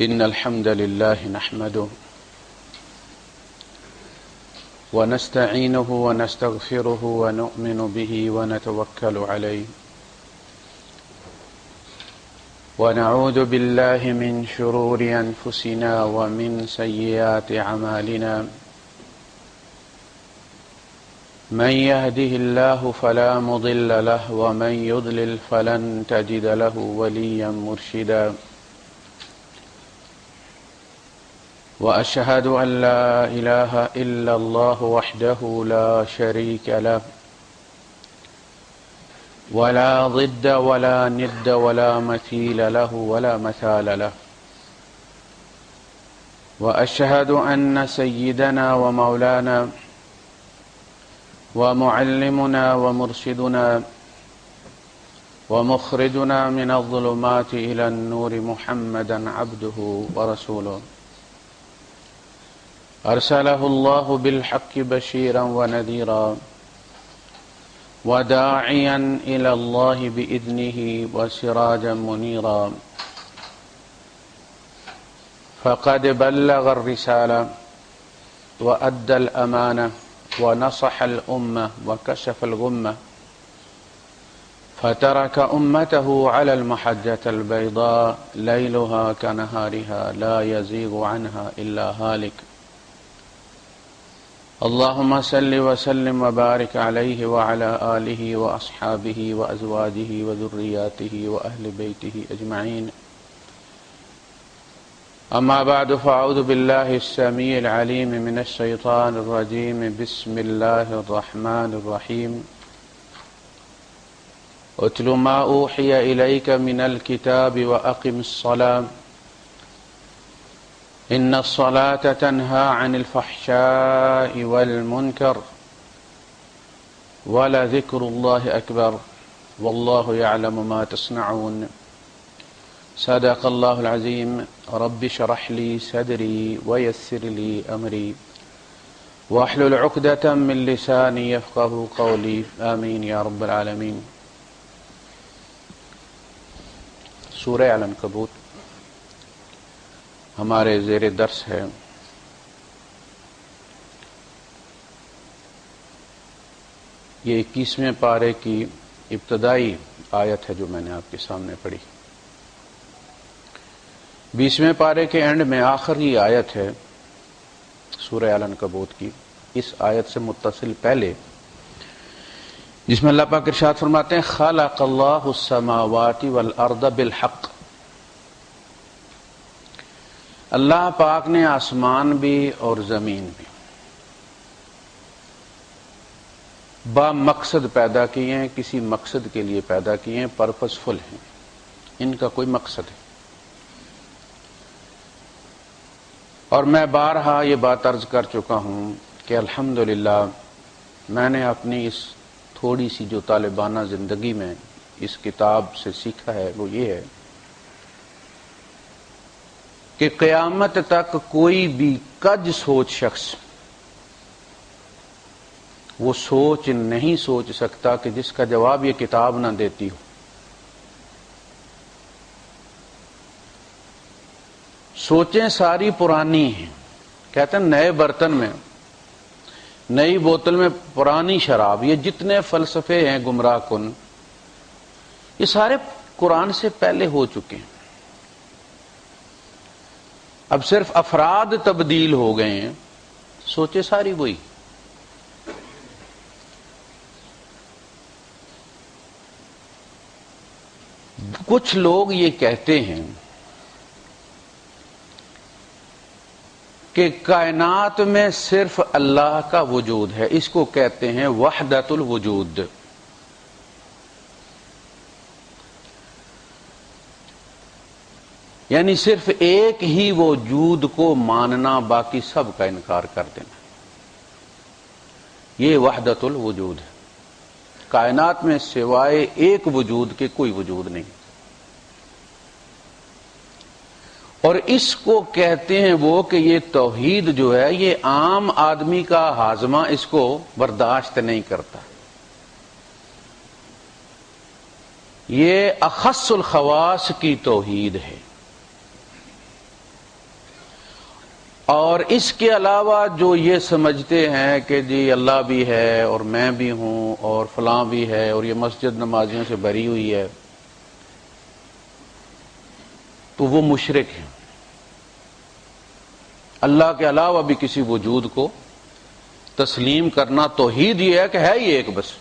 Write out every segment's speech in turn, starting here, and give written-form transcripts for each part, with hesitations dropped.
إن الحمد لله نحمده ونستعينه ونستغفره ونؤمن به ونتوكل عليه ونعوذ بالله من شرور أنفسنا ومن سيئات أعمالنا من يهده الله فلا مضل له ومن يضلل فلن تجد له وليا مرشدا وأشهد أن لا إله إلا الله وحده لا شريك له ولا ضد ولا ند ولا مثيل له ولا مثال له وأشهد أن سيدنا ومولانا ومعلمنا ومرشدنا ومخرجنا من الظلمات إلى النور محمدا عبده ورسوله أرسله الله بالحق بشيرا ونذيرا وداعيا إلى الله بإذنه وسراجا منيرا فقد بلغ الرسالة وأدى الأمانة ونصح الأمة وكشف الغمة فترك أمته على المحجة البيضاء ليلها كنهارها لا يزيغ عنها إلا هالك اللهم صل وسلم وبارك عليه وعلى آله وأصحابه وأزواجه وذرياته وأهل بيته أجمعين أما بعد فأعوذ بالله السميع العليم من الشيطان الرجيم بسم الله الرحمن الرحيم اتل ما أوحي إليك من الكتاب وأقم الصلاة إن الصلاة تنهى عن الفحشاء والمنكر ولذكر الله أكبر والله يعلم ما تصنعون صدق الله العظيم رب اشرح لي صدري ويسر لي أمري واحلل عقدة من لساني يفقهوا قولي آمين يا رب العالمين. سورہ العنکبوت ہمارے زیر درس ہے. یہ 21ویں پارے کی ابتدائی آیت ہے جو میں نے آپ کے سامنے پڑھی. 20ویں پارے کے اینڈ میں آخری آیت ہے سورہ العنکبوت کی. اس آیت سے متصل پہلے جس میں اللہ پاک ارشاد فرماتے ہیں خلق اللہ السماوات والارض بالحق. اللہ پاک نے آسمان بھی اور زمین بھی با مقصد پیدا کیے ہیں، کسی مقصد کے لیے پیدا کیے ہیں، پرپسفل ہیں، ان کا کوئی مقصد ہے. اور میں بارہا یہ بات عرض کر چکا ہوں کہ الحمدللہ میں نے اپنی اس تھوڑی سی جو طالبانہ زندگی میں اس کتاب سے سیکھا ہے وہ یہ ہے کہ قیامت تک کوئی بھی کج سوچ شخص وہ سوچ نہیں سوچ سکتا کہ جس کا جواب یہ کتاب نہ دیتی ہو. سوچیں ساری پرانی ہیں. کہتے ہیں نئے برتن میں نئی بوتل میں پرانی شراب. یہ جتنے فلسفے ہیں گمراہ کن یہ سارے قرآن سے پہلے ہو چکے ہیں. اب صرف افراد تبدیل ہو گئے ہیں، سوچے ساری وہی. کچھ لوگ یہ کہتے ہیں کہ کائنات میں صرف اللہ کا وجود ہے، اس کو کہتے ہیں وحدت الوجود. یعنی صرف ایک ہی وجود کو ماننا، باقی سب کا انکار کر دینا. یہ وحدت الوجود ہے. کائنات میں سوائے ایک وجود کے کوئی وجود نہیں. اور اس کو کہتے ہیں وہ کہ یہ توحید جو ہے یہ عام آدمی کا ہاضمہ اس کو برداشت نہیں کرتا. یہ اخص الخواص کی توحید ہے. اور اس کے علاوہ جو یہ سمجھتے ہیں کہ جی اللہ بھی ہے اور میں بھی ہوں اور فلاں بھی ہے اور یہ مسجد نمازیوں سے بھری ہوئی ہے، تو وہ مشرک ہیں۔ اللہ کے علاوہ بھی کسی وجود کو تسلیم کرنا توحید یہ ہے کہ ہے ہی ایک بس۔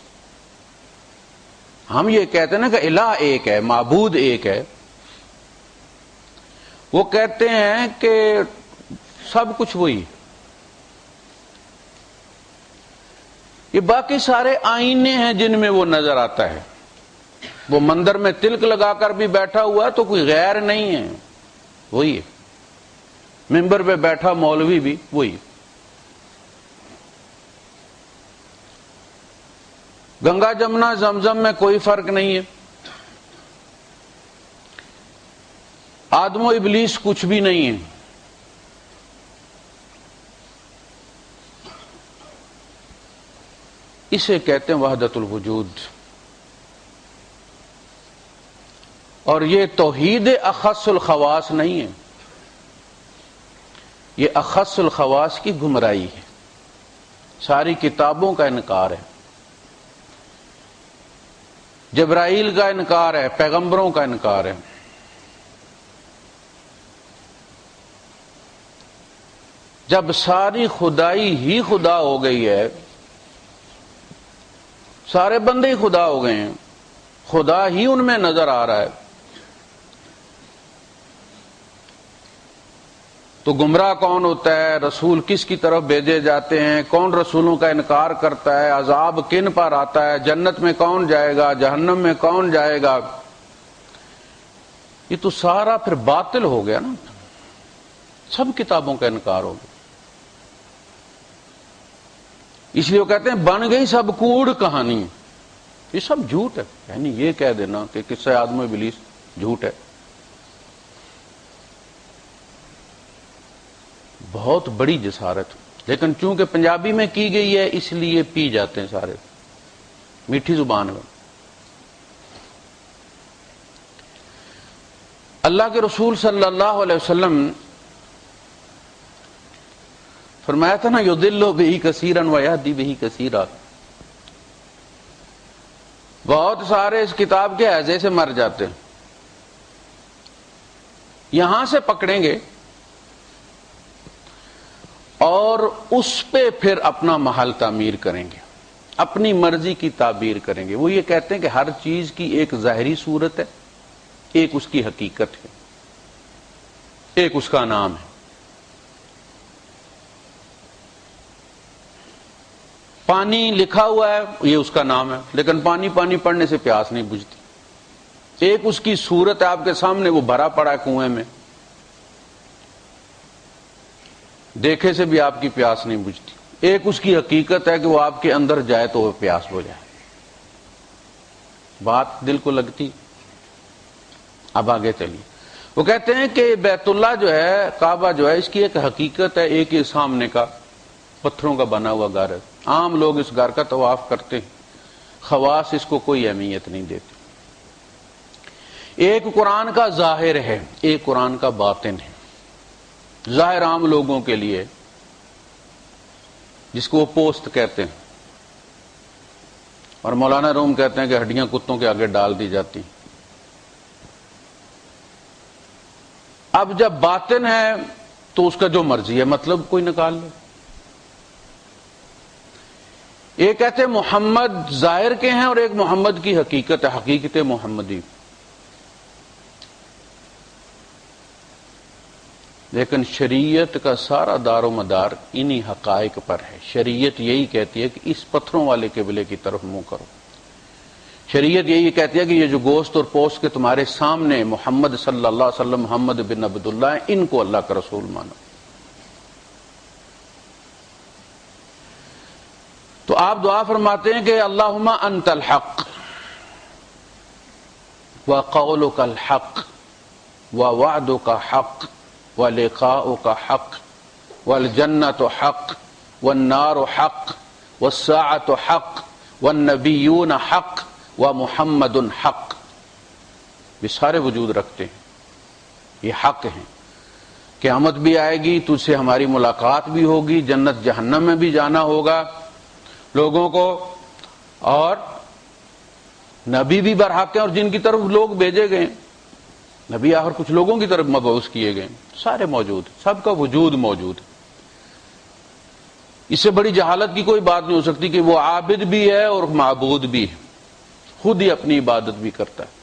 ہم یہ کہتے ہیں نا کہ الہ ایک ہے، معبود ایک ہے، وہ کہتے ہیں کہ سب کچھ وہی، یہ باقی سارے آئینے ہیں جن میں وہ نظر آتا ہے۔ وہ مندر میں تلک لگا کر بھی بیٹھا ہوا ہے تو کوئی غیر نہیں ہے، وہی ہے۔ ممبر پہ بیٹھا مولوی بھی وہی۔ گنگا جمنا زمزم میں کوئی فرق نہیں ہے، آدم و ابلیس کچھ بھی نہیں ہے۔ اسے کہتے ہیں وحدت الوجود۔ اور یہ توحید اخص الخواص نہیں ہے، یہ اخص الخواص کی گمراہی ہے، ساری کتابوں کا انکار ہے، جبرائیل کا انکار ہے، پیغمبروں کا انکار ہے۔ جب ساری خدائی ہی خدا ہو گئی ہے، سارے بندے ہی خدا ہو گئے ہیں، خدا ہی ان میں نظر آ رہا ہے، تو گمراہ کون ہوتا ہے؟ رسول کس کی طرف بھیجے جاتے ہیں؟ کون رسولوں کا انکار کرتا ہے؟ عذاب کن پر آتا ہے؟ جنت میں کون جائے گا؟ جہنم میں کون جائے گا؟ یہ تو سارا پھر باطل ہو گیا نا، سب کتابوں کا انکار ہو گیا۔ اس لیے وہ کہتے ہیں بن گئی سب کوڑ کہانی، یہ سب جھوٹ ہے۔ یعنی یہ کہہ دینا کہ قصہ آدم و ابلیس جھوٹ ہے، بہت بڑی جسارت۔ لیکن چونکہ پنجابی میں کی گئی ہے اس لیے پی جاتے ہیں سارے، میٹھی زبان میں۔ اللہ کے رسول صلی اللہ علیہ وسلم فرمایا تھا نا یضل بہ کثیرا ویہدی بہ کثیرا، بہت سارے اس کتاب کے ہیضے سے مر جاتے ہیں، یہاں سے پکڑیں گے اور اس پہ پھر اپنا محل تعمیر کریں گے، اپنی مرضی کی تعبیر کریں گے۔ وہ یہ کہتے ہیں کہ ہر چیز کی ایک ظاہری صورت ہے، ایک اس کی حقیقت ہے، ایک اس کا نام ہے۔ پانی لکھا ہوا ہے یہ اس کا نام ہے، لیکن پانی پانی پڑھنے سے پیاس نہیں بجھتی۔ ایک اس کی صورت ہے آپ کے سامنے، وہ بھرا پڑا ہے کنویں میں، دیکھے سے بھی آپ کی پیاس نہیں بجھتی۔ ایک اس کی حقیقت ہے کہ وہ آپ کے اندر جائے تو وہ پیاس ہو جائے۔ بات دل کو لگتی؟ اب آگے چلیے۔ وہ کہتے ہیں کہ بیت اللہ جو ہے، کعبہ جو ہے، اس کی ایک حقیقت ہے، ایک ہی سامنے کا پتھروں کا بنا ہوا گھر ہے، عام لوگ اس گھر کا طواف کرتے ہیں، خواص اس کو کوئی اہمیت نہیں دیتے۔ ایک قرآن کا ظاہر ہے، ایک قرآن کا باطن ہے۔ ظاہر عام لوگوں کے لیے، جس کو وہ پوسٹ کہتے ہیں، اور مولانا روم کہتے ہیں کہ ہڈیاں کتوں کے آگے ڈال دی جاتی۔ اب جب باطن ہے تو اس کا جو مرضی ہے مطلب کوئی نکال لے۔ ایک کہتے ہیں محمد ظاہر کے ہیں اور ایک محمد کی حقیقت ہے، حقیقت محمدی۔ لیکن شریعت کا سارا دار و مدار انہی حقائق پر ہے۔ شریعت یہی کہتی ہے کہ اس پتھروں والے قبلے کی طرف منہ کرو۔ شریعت یہی کہتی ہے کہ یہ جو گوشت اور پوست کے تمہارے سامنے محمد صلی اللہ علیہ وسلم، محمد بن عبداللہ ہیں، ان کو اللہ کا رسول مانو۔ تو آپ دعا فرماتے ہیں کہ اللہم انت الحق وقولک الحق ووعدک حق ولقاؤک حق والجنۃ حق والنار حق والساعۃ حق والنبیون حق ومحمد حق۔ یہ سارے وجود رکھتے ہیں، یہ حق ہیں۔ قیامت بھی آئے گی، تجھ سے ہماری ملاقات بھی ہوگی، جنت جہنم میں بھی جانا ہوگا لوگوں کو، اور نبی بھی برحق ہیں اور جن کی طرف لوگ بھیجے گئے، نبی آخر کچھ لوگوں کی طرف مبعوث کیے گئے، سارے موجود، سب کا وجود موجود ہے۔ اس سے بڑی جہالت کی کوئی بات نہیں ہو سکتی کہ وہ عابد بھی ہے اور معبود بھی ہے، خود ہی اپنی عبادت بھی کرتا ہے۔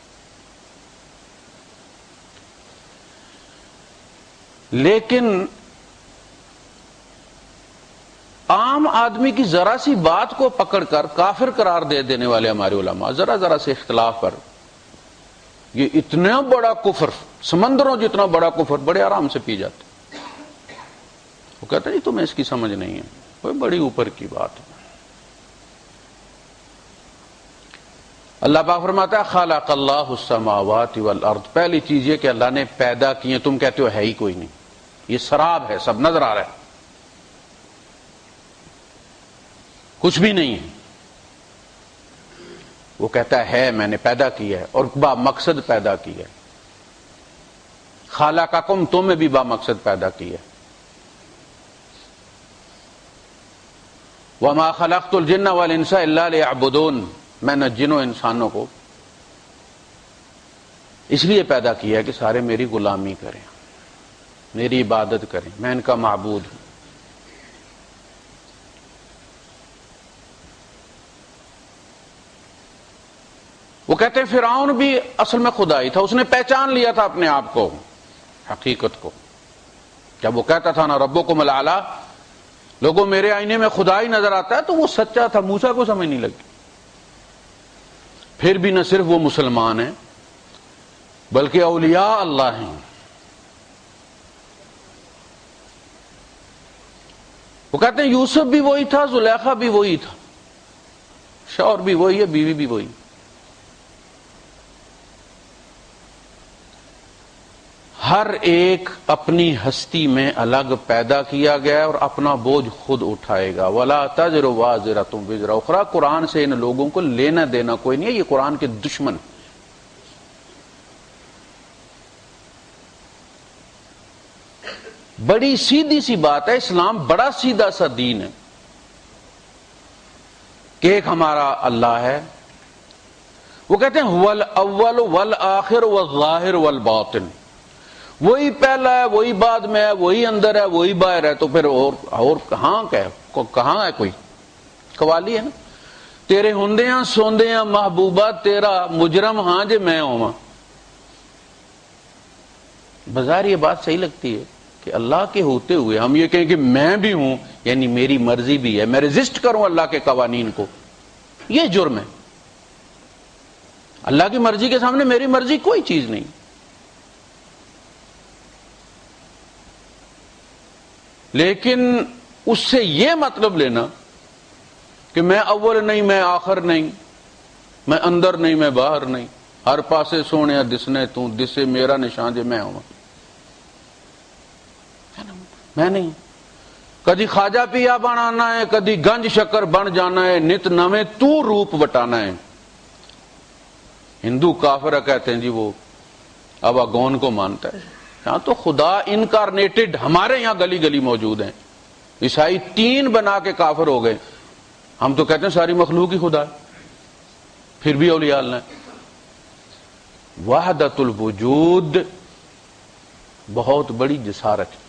لیکن عام آدمی کی ذرا سی بات کو پکڑ کر کافر قرار دے دینے والے ہمارے علماء، ذرا سے اختلاف پر یہ اتنا بڑا کفر، سمندروں جتنا بڑا کفر، بڑے آرام سے پی جاتے۔ وہ کہتے ہیں جی تمہیں اس کی سمجھ نہیں ہے، کوئی بڑی اوپر کی بات ہے۔ اللہ پاک فرماتا ہے خلق اللہ السماوات والارض، پہلی چیز یہ کہ اللہ نے پیدا کیے، تم کہتے ہو ہے ہی کوئی نہیں، یہ سراب ہے، سب نظر آ رہا ہے، کچھ بھی نہیں ہے۔ وہ کہتا ہے میں نے پیدا کیا ہے اور با مقصد پیدا کیا ہے۔ خلقکم، تمہیں بھی با مقصد پیدا کیا ہے۔ وما خلقت الجن والانس الا لیعبدون، میں نے جنوں انسانوں کو اس لیے پیدا کیا ہے کہ سارے میری غلامی کریں، میری عبادت کریں، میں ان کا معبود ہوں۔ وہ کہتے ہیں فرعون بھی اصل میں خدا ہی تھا، اس نے پہچان لیا تھا اپنے آپ کو، حقیقت کو، جب وہ کہتا تھا نا ربکم الاعلی، لوگوں میرے آئینے میں خدا ہی نظر آتا ہے، تو وہ سچا تھا، موسیٰ کو سمجھ نہیں لگی۔ پھر بھی نہ صرف وہ مسلمان ہیں بلکہ اولیاء اللہ ہیں۔ وہ کہتے ہیں یوسف بھی وہی تھا، زلیخا بھی وہی تھا، شوہر بھی وہی ہے، بیوی بھی وہی۔ ہر ایک اپنی ہستی میں الگ پیدا کیا گیا ہے اور اپنا بوجھ خود اٹھائے گا۔ وَلَا تَزِرُ وَازِرَةٌ وِزْرَ أُخْرَىٰ، قرآن سے ان لوگوں کو لینا دینا کوئی نہیں ہے، یہ قرآن کے دشمن۔ بڑی سیدھی سی بات ہے، اسلام بڑا سیدھا سا دین ہے کہ ایک ہمارا اللہ ہے۔ وہ کہتے ہیں هُوَ الْأَوَّلُ وَالْآخِرُ وَالظَّاهِرُ وَالْبَاطِنُ، وہی پہلا ہے، وہی بعد میں ہے، وہی اندر ہے، وہی باہر ہے، تو پھر اور کہاں ہے کوئی؟ قوالی ہے نا، تیرے ہوندیاں سوندیاں محبوبہ تیرا مجرم ہاں جے میں ہوں۔ بظاہر یہ بات صحیح لگتی ہے کہ اللہ کے ہوتے ہوئے ہم یہ کہیں کہ میں بھی ہوں، یعنی میری مرضی بھی ہے، میں ریزسٹ کروں اللہ کے قوانین کو، یہ جرم ہے۔ اللہ کی مرضی کے سامنے میری مرضی کوئی چیز نہیں۔ لیکن اس سے یہ مطلب لینا کہ میں اول نہیں، میں آخر نہیں، میں اندر نہیں، میں باہر نہیں، ہر پاسے سونے دسنے تو دسے میرا نشان جے میں ہوں، میں نہیں۔ کدی خواجہ پیا بنانا ہے، کدی گنج شکر بن جانا ہے، نت نویں تو روپ بٹانا ہے۔ ہندو کافر کہتے ہیں جی وہ ابا گون کو مانتا ہے، یہاں تو خدا انکارنیٹڈ ہمارے یہاں گلی گلی موجود ہیں۔ عیسائی 3 بنا کے کافر ہو گئے، ہم تو کہتے ہیں ساری مخلوق ہی خدا ہے، پھر بھی اولیاء اللہ ہیں۔ وحدت الوجود بہت بڑی جسارت ہے۔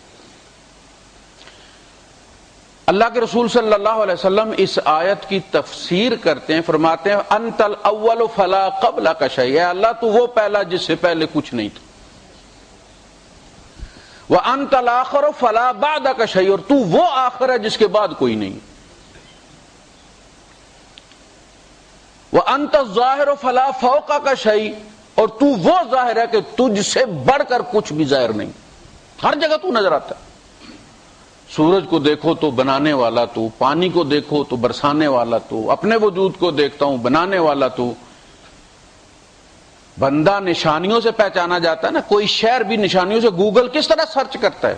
اللہ کے رسول صلی اللہ علیہ وسلم اس آیت کی تفسیر کرتے ہیں، فرماتے ہیں انت الاول فلا قبلک شیء، اے اللہ تو وہ پہلا جس سے پہلے کچھ نہیں تھا، وانت الاخر فلا بعدک شیء، اور تو وہ آخر ہے جس کے بعد کوئی نہیں، وانت الظاہر فلا فوقک شیء، اور تو وہ ظاہر ہے کہ تجھ سے بڑھ کر کچھ بھی ظاہر نہیں، ہر جگہ تو نظر آتا ہے۔ سورج کو دیکھو تو بنانے والا تو، پانی کو دیکھو تو برسانے والا تو، اپنے وجود کو دیکھتا ہوں بنانے والا تو۔ بندہ نشانیوں سے پہچانا جاتا ہے نا، کوئی شہر بھی نشانیوں سے، گوگل کس طرح سرچ کرتا ہے،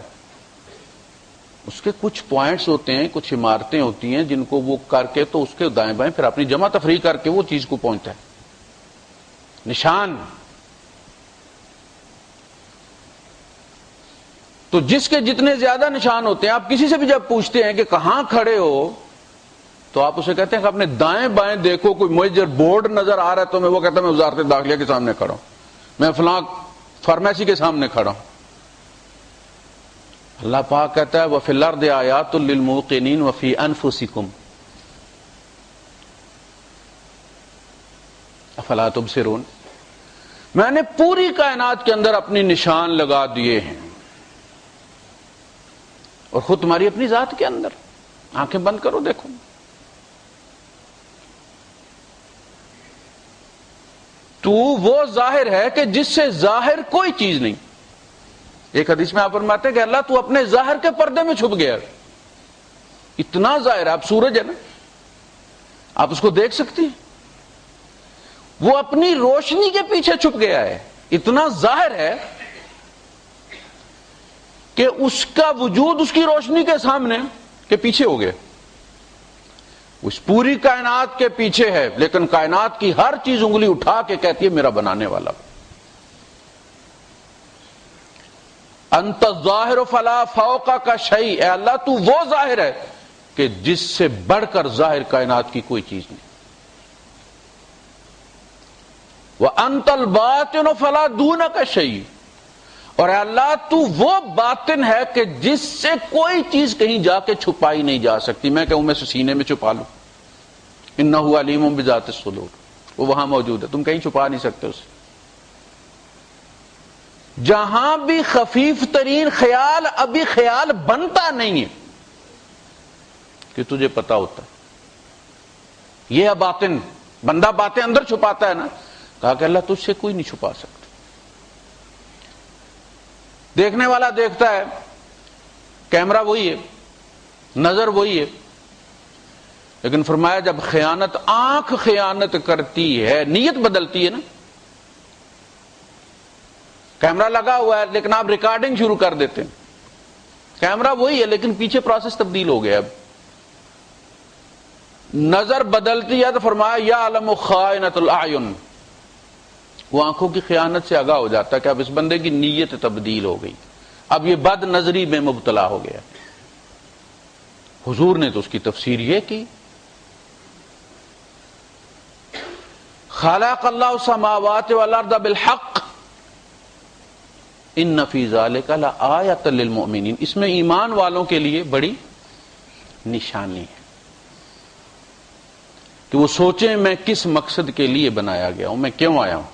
اس کے کچھ پوائنٹس ہوتے ہیں، کچھ عمارتیں ہوتی ہیں جن کو وہ کر کے تو اس کے دائیں بائیں پھر اپنی جمع تفریح کر کے وہ چیز کو پہنچتا ہے۔ نشان تو جس کے جتنے زیادہ نشان ہوتے ہیں، آپ کسی سے بھی جب پوچھتے ہیں کہ کہاں کھڑے ہو تو آپ اسے کہتے ہیں کہ اپنے دائیں بائیں دیکھو، کوئی مجھے بورڈ نظر آ رہا ہے تو وہ کہتا ہے میں وزارت داخلہ کے سامنے کھڑا ہوں، میں فلاں فارمیسی کے سامنے کھڑا ہوں۔ اللہ پاک کہتا ہے وَفِي الْأَرْضِ آیَاتٌ لِلْمُوقِنِينَ وَفِي أَنفُسِكُمْ افلا تبصرون، میں نے پوری کائنات کے اندر اپنی نشان لگا دیے ہیں، اور خود تمہاری اپنی ذات کے اندر، آنکھیں بند کرو دیکھو۔ تو وہ ظاہر ہے کہ جس سے ظاہر کوئی چیز نہیں۔ ایک حدیث میں آپ فرماتے ہیں کہ اللہ تو اپنے ظاہر کے پردے میں چھپ گیا، اتنا ظاہر ہے۔ آپ سورج ہے نا، آپ اس کو دیکھ سکتی ہیں، وہ اپنی روشنی کے پیچھے چھپ گیا ہے، اتنا ظاہر ہے کہ اس کا وجود اس کی روشنی کے سامنے کے پیچھے ہو گیا۔ اس پوری کائنات کے پیچھے ہے، لیکن کائنات کی ہر چیز انگلی اٹھا کے کہتی ہے میرا بنانے والا۔ انت الظاہر فلا فوق کا شیء، اے اللہ تو وہ ظاہر ہے کہ جس سے بڑھ کر ظاہر کائنات کی کوئی چیز نہیں۔ وانت الباطن فلا دونک شیء، اور اے اللہ تو وہ باطن ہے کہ جس سے کوئی چیز کہیں جا کے چھپائی نہیں جا سکتی۔ میں کہوں میں سے سینے میں چھپا لوں، انہ علیم بذات الصدور، وہ وہاں موجود ہے، تم کہیں چھپا نہیں سکتے اسے۔ جہاں بھی خفیف ترین خیال ابھی خیال بنتا نہیں ہے کہ تجھے پتا ہوتا ہے، یہ باطن، بندہ باتیں اندر چھپاتا ہے نا، کہا کہ اللہ تجھ سے کوئی نہیں چھپا سکتا۔ دیکھنے والا دیکھتا ہے، کیمرہ وہی ہے، نظر وہی ہے، لیکن فرمایا جب خیانت، آنکھ خیانت کرتی ہے، نیت بدلتی ہے نا۔ کیمرہ لگا ہوا ہے لیکن آپ ریکارڈنگ شروع کر دیتے ہیں، کیمرہ وہی ہے لیکن پیچھے پروسیس تبدیل ہو گیا۔ اب نظر بدلتی ہے تو فرمایا یعلم خائنۃ الاعین، وہ آنکھوں کی خیانت سے آگاہ ہو جاتا ہے کہ اب اس بندے کی نیت تبدیل ہو گئی، اب یہ بد نظری میں مبتلا ہو گیا۔ حضور نے تو اس کی تفسیر یہ کی، خلق اللہ السماوات والارض بالحق ان فی ذلک لآیۃ للمؤمنین، اس میں ایمان والوں کے لیے بڑی نشانی ہے کہ وہ سوچیں میں کس مقصد کے لیے بنایا گیا ہوں، میں کیوں آیا ہوں۔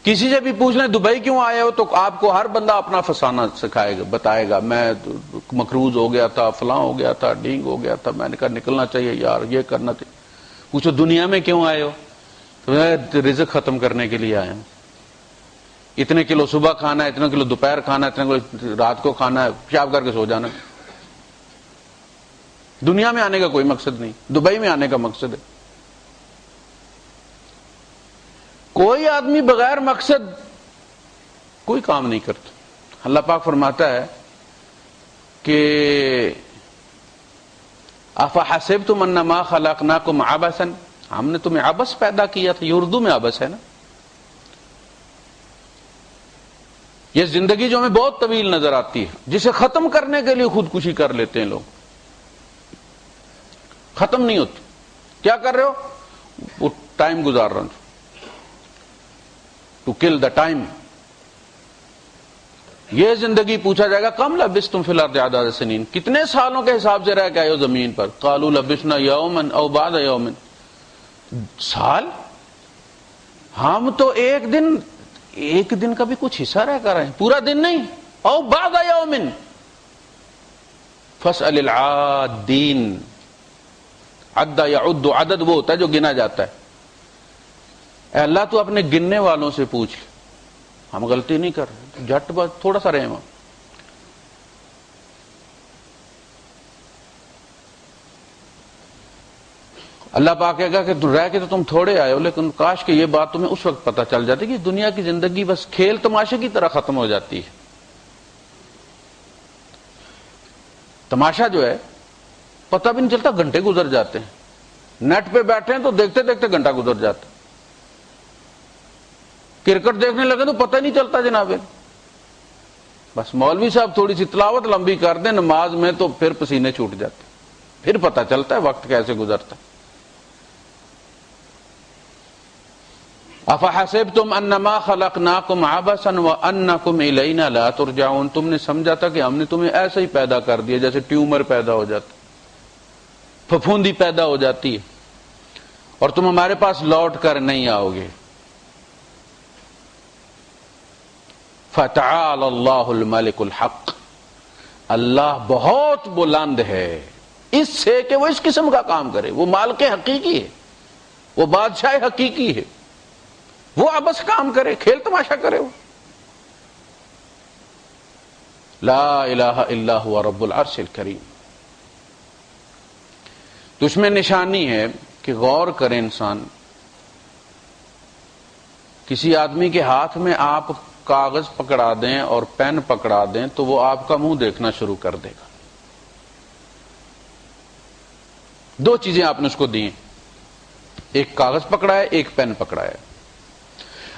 کسی سے بھی پوچھ لیں دبئی کیوں آئے ہو تو آپ کو ہر بندہ اپنا فسانہ سکھائے گا، بتائے گا میں مقروض ہو گیا تھا، فلاں ہو گیا تھا، ڈینگ ہو گیا تھا، میں نے کہا نکلنا چاہیے یار، یہ کرنا چاہیے۔ پوچھو دنیا میں کیوں آئے ہو تو میں رزق ختم کرنے کے لیے آیا ہوں، اتنے کلو صبح کھانا ہے، اتنے کلو دوپہر کھانا ہے، اتنے کلو رات کو کھانا ہے، پیشاب کر کے سو جانا۔ دنیا میں آنے کا کوئی مقصد نہیں، دبئی میں آنے کا مقصد ہے۔ کوئی آدمی بغیر مقصد کوئی کام نہیں کرتا۔ اللہ پاک فرماتا ہے کہ افحسبتم انما خلقناکم عبثا، ہم نے تمہیں عبث پیدا کیا تھا، یہ اردو میں عبث ہے نا۔ یہ زندگی جو ہمیں بہت طویل نظر آتی ہے، جسے ختم کرنے کے لیے خودکشی کر لیتے ہیں لوگ، ختم نہیں ہوتی۔ کیا کر رہے ہو؟ وہ ٹائم گزار رہا ہوں، ٹو کل دا ٹائم۔ یہ زندگی پوچھا جائے گا کم لبثتم فی الارض عدد سنین، کتنے سالوں کے حساب سے رہ کے آئے ہو زمین پر؟ قالوا لبثنا یوما او بعض یوم، سال؟ ہم تو ایک دن کا بھی کچھ حصہ رہ کر آئے، پورا دن نہیں۔ او بعض یوم فاسأل العادین، عد یعد، عدد وہ ہوتا ہے جو گنا جاتا ہے۔ اے اللہ تو اپنے گننے والوں سے پوچھ، ہم غلطی نہیں کر رہے، جھٹ بس تھوڑا سا رحم۔ اللہ پاک کہے گا کہ رہ کے تو تم تھوڑے آئے ہو، لیکن کاش کہ یہ بات تمہیں اس وقت پتہ چل جاتی کہ دنیا کی زندگی بس کھیل تماشے کی طرح ختم ہو جاتی ہے۔ تماشا جو ہے پتہ بھی نہیں چلتا، گھنٹے گزر جاتے ہیں، نیٹ پہ بیٹھے ہیں تو دیکھتے دیکھتے گھنٹہ گزر جاتا ہے، کرکٹ دیکھنے لگے تو پتہ نہیں چلتا جناب۔ بس مولوی صاحب تھوڑی سی تلاوت لمبی کر دیں نماز میں تو پھر پسینے چھوٹ جاتے، پھر پتہ چلتا ہے وقت کیسے گزرتا ہے۔ افحسبتم انما خلقناکم عبثا وانکم الینا لا ترجعون، تم نے سمجھا تھا کہ ہم نے تمہیں ایسے ہی پیدا کر دیا جیسے ٹیومر پیدا ہو جاتا، پھپھوندی پیدا ہو جاتی ہے، اور تم ہمارے پاس لوٹ کر نہیں آؤ گے۔ فتعال اللہ الملک الحق، اللہ بہت بلند ہے اس سے کہ وہ اس قسم کا کام کرے، وہ مالک حقیقی ہے، وہ بادشاہ حقیقی ہے، وہ ابس کام کرے، کھیل تماشا کرے۔ وہ لا الہ الا ہوا رب العرش الکریم۔ تو اس میں نشانی ہے کہ غور کریں انسان، کسی آدمی کے ہاتھ میں آپ کاغذ پکڑا دیں اور پین پکڑا دیں تو وہ آپ کا منہ دیکھنا شروع کر دے گا۔ دو چیزیں آپ نے اس کو دی ہیں، ایک کاغذ پکڑا ہے، ایک پین پکڑا ہے۔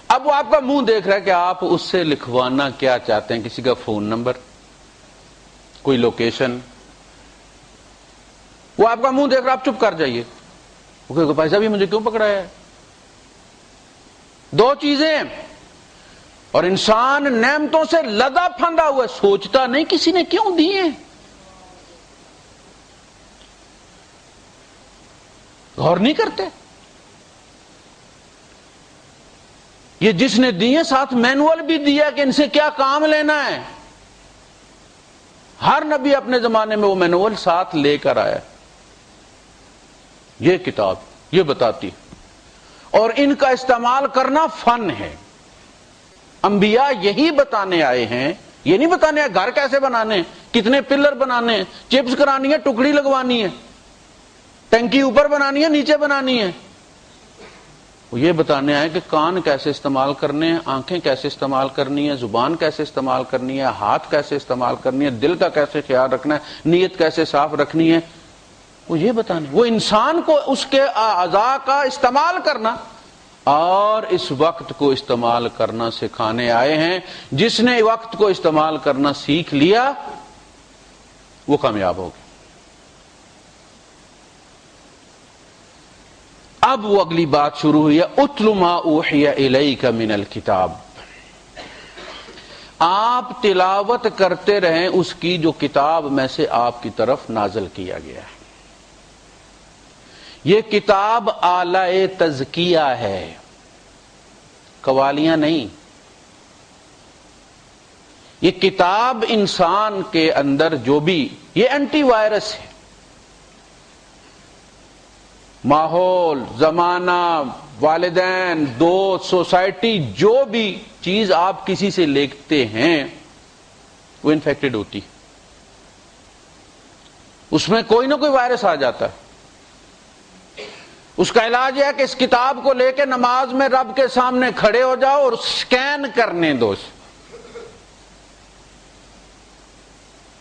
اب وہ آپ کا منہ دیکھ رہا ہے کہ آپ اس سے لکھوانا کیا چاہتے ہیں، کسی کا فون نمبر، کوئی لوکیشن۔ وہ آپ کا منہ دیکھ رہا ہے، آپ چپ کر جائیے، وہ کہے گا بھائی صاحب یہ مجھے کیوں پکڑایا ہے؟ دو چیزیں، اور انسان نعمتوں سے لدا پھندا ہوا ہے، سوچتا نہیں کسی نے کیوں دی ہیں، غور نہیں کرتے۔ یہ جس نے دی ہیں ساتھ مینول بھی دیا کہ ان سے کیا کام لینا ہے۔ ہر نبی اپنے زمانے میں وہ مینول ساتھ لے کر آیا، یہ کتاب یہ بتاتی، اور ان کا استعمال کرنا فن ہے۔ انبیاء یہی بتانے آئے ہیں، یہ نہیں بتانے آئے گھر کیسے بنانے، کتنے پلر بنانے، چپس کرانی ہے، ٹکڑی لگوانی ہے، ٹنکی اوپر بنانی ہے نیچے بنانی ہے۔ وہ یہ بتانے آئے کہ کان کیسے استعمال کرنے ہیں، آنکھیں کیسے استعمال کرنی ہے، زبان کیسے استعمال کرنی ہے، ہاتھ کیسے استعمال کرنی ہے، دل کا کیسے خیال رکھنا ہے، نیت کیسے صاف رکھنی ہے، وہ یہ بتانے، وہ انسان کو اس کے اعضاء کا استعمال کرنا اور اس وقت کو استعمال کرنا سکھانے آئے ہیں۔ جس نے وقت کو استعمال کرنا سیکھ لیا وہ کامیاب ہو گیا۔ اب وہ اگلی بات شروع ہوئی ہے، اتل ما اوحی الیک من الکتاب، آپ تلاوت کرتے رہیں اس کی جو کتاب میں سے آپ کی طرف نازل کیا گیا ہے۔ یہ کتاب اعلی تزکیہ ہے، قوالیاں نہیں۔ یہ کتاب انسان کے اندر جو بھی، یہ اینٹی وائرس ہے، ماحول، زمانہ، والدین، دوست، سوسائٹی، جو بھی چیز آپ کسی سے لیتے ہیں وہ انفیکٹڈ ہوتی، اس میں کوئی نہ کوئی وائرس آ جاتا ہے۔ اس کا علاج یہ ہے کہ اس کتاب کو لے کے نماز میں رب کے سامنے کھڑے ہو جاؤ اور سکین کرنے دو،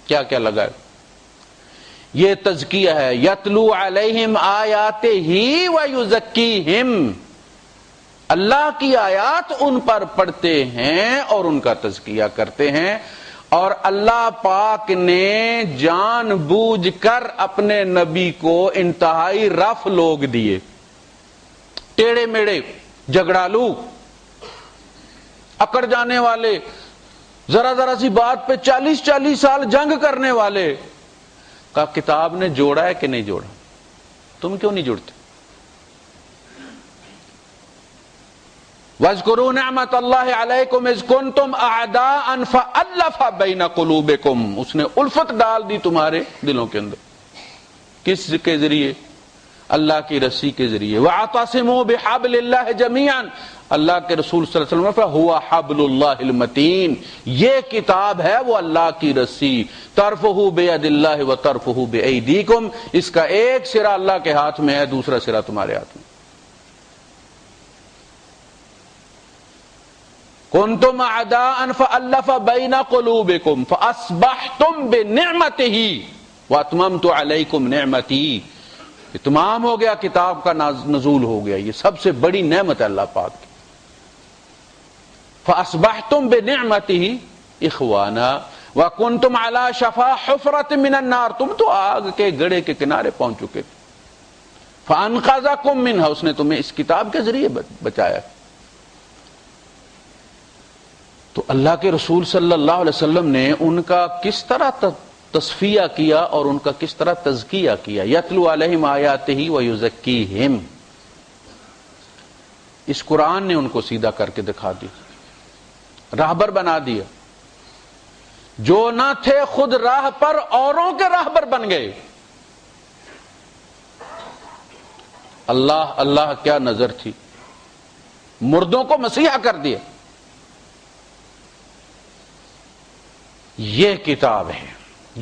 کیا کیا لگا ہے۔ یہ تزکیہ ہے، یتلو علیہم آیاتہ ویزکیہم، اللہ کی آیات ان پر پڑھتے ہیں اور ان کا تزکیہ کرتے ہیں۔ اور اللہ پاک نے جان بوجھ کر اپنے نبی کو انتہائی رف لوگ دیے، ٹیڑے میڑے، جھگڑالو، اکڑ جانے والے، ذرا ذرا سی بات پہ 40 سال جنگ کرنے والے کا کتاب نے جوڑا ہے کہ نہیں جوڑا؟ تم کیوں نہیں جڑتے؟ وَاذْكُرُوا نِعْمَةَ اللَّهِ عَلَيْكُمْ إِذْ كُنْتُمْ أَعْدَاءً فَأَلَّفَ بَيْنَ قُلُوبِكُمْ، اس نے الفت ڈال دی تمہارے دلوں کے اندر، کس کے ذریعے؟ اللہ کی رسی کے ذریعے۔ وَاعْتَصِمُوا بِحَبْلِ اللَّهِ جَمِيعًا، اللہ کے رسول صلی اللہ علیہ وسلم فَهُوَ حَبْلُ اللَّهِ الْمَتِينُ، یہ کتاب ہے وہ اللہ کی رسی، طرفہ بید اللہ و طرفہ بایدیکم، اس کا ایک سرا اللہ کے ہاتھ میں ہے، دوسرا سرا تمہارے ہاتھ میں۔ کنتم اعداء فالف بین قلوبکم فاصبحتم بنعمتہ واتممت علیکم نعمتی، یہ تمام ہو گیا، کتاب کا نزول ہو گیا، یہ سب سے بڑی نعمت ہے اللہ پاک کی۔ فاصبحتم بنعمتہ، اخوانا وکنتم علی شفا حفرۃ من النار، تم تو آگ کے گڑھے کے کنارے پہنچ چکے تھے، فانقذکم منہا، اس نے تمہیں اس کتاب کے ذریعے بچایا۔ تو اللہ کے رسول صلی اللہ علیہ وسلم نے ان کا کس طرح تصفیہ کیا اور ان کا کس طرح تزکیہ کیا، یتلو علیہم آیاتہ ویزکیہم، اس قرآن نے ان کو سیدھا کر کے دکھا دی، راہبر بنا دیا، جو نہ تھے خود راہ پر اوروں کے راہبر بن گئے۔ اللہ اللہ کیا نظر تھی، مردوں کو مسیحا کر دیا۔ یہ کتاب ہے،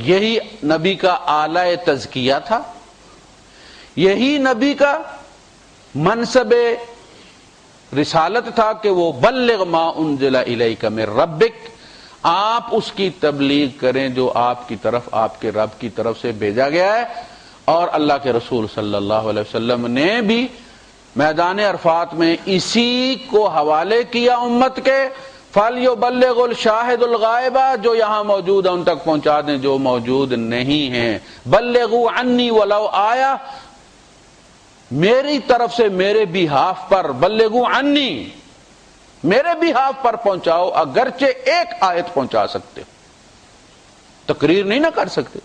یہی نبی کا اعلی تزکیہ تھا، یہی نبی کا منصب رسالت تھا کہ وہ بلغ ما انزل الیک من ربک، آپ اس کی تبلیغ کریں جو آپ کی طرف، آپ کے رب کی طرف سے بھیجا گیا ہے۔ اور اللہ کے رسول صلی اللہ علیہ وسلم نے بھی میدان عرفات میں اسی کو حوالے کیا امت کے، فَلْيُبَلِّغُ الشَّاهِدُ الْغَائِبَ، جو یہاں موجود ہیں ان تک پہنچا دیں جو موجود نہیں ہیں، بلغوا عنی ولو آیا، میری طرف سے میرے بیہاف پر، بلغوا عنی، میرے بیہاف پر پہنچاؤ، اگرچہ ایک آیت پہنچا سکتے، تقریر نہیں نہ کر سکتے،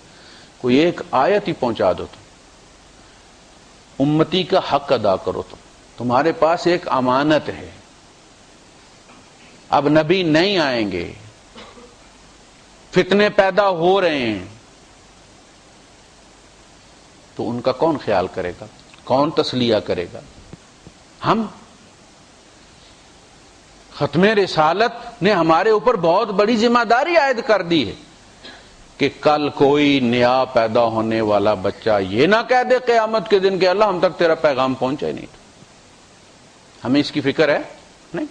کوئی ایک آیت ہی پہنچا دو، تم امتی کا حق ادا کرو، تمہارے پاس ایک امانت ہے، اب نبی نہیں آئیں گے، فتنے پیدا ہو رہے ہیں، تو ان کا کون خیال کرے گا، کون تسلیہ کرے گا؟ ہم۔ ختم رسالت نے ہمارے اوپر بہت بڑی ذمہ داری عائد کر دی ہے کہ کل کوئی نیا پیدا ہونے والا بچہ یہ نہ کہہ دے قیامت کے دن کہ اللہ ہم تک تیرا پیغام پہنچا ہی نہیں تھا۔ ہمیں اس کی فکر ہے نہیں۔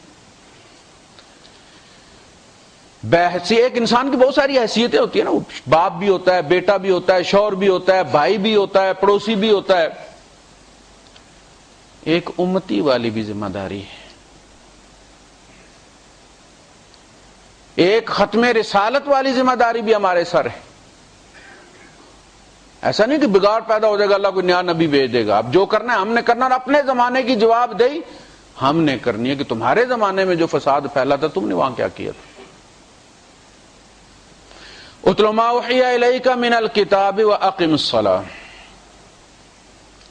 ایک انسان کی بہت ساری حیثیتیں ہوتی ہیں نا، باپ بھی ہوتا ہے، بیٹا بھی ہوتا ہے، شوہر بھی ہوتا ہے، بھائی بھی ہوتا ہے، پڑوسی بھی ہوتا ہے، ایک امتی والی بھی ذمہ داری ہے، ایک ختم رسالت والی ذمہ داری بھی ہمارے سر ہے۔ ایسا نہیں کہ بگاڑ پیدا ہو جائے گا، اللہ کوئی نیا نبی بھیج دے گا، اب جو کرنا ہے ہم نے کرنا، اور اپنے زمانے کی جواب دہی ہم نے کرنی ہے کہ تمہارے زمانے میں جو فساد پھیلا تھا تم نے وہاں کیا کیا تھا۔ اتل ما اوحی الیک من الکتاب واقم الصلاۃ،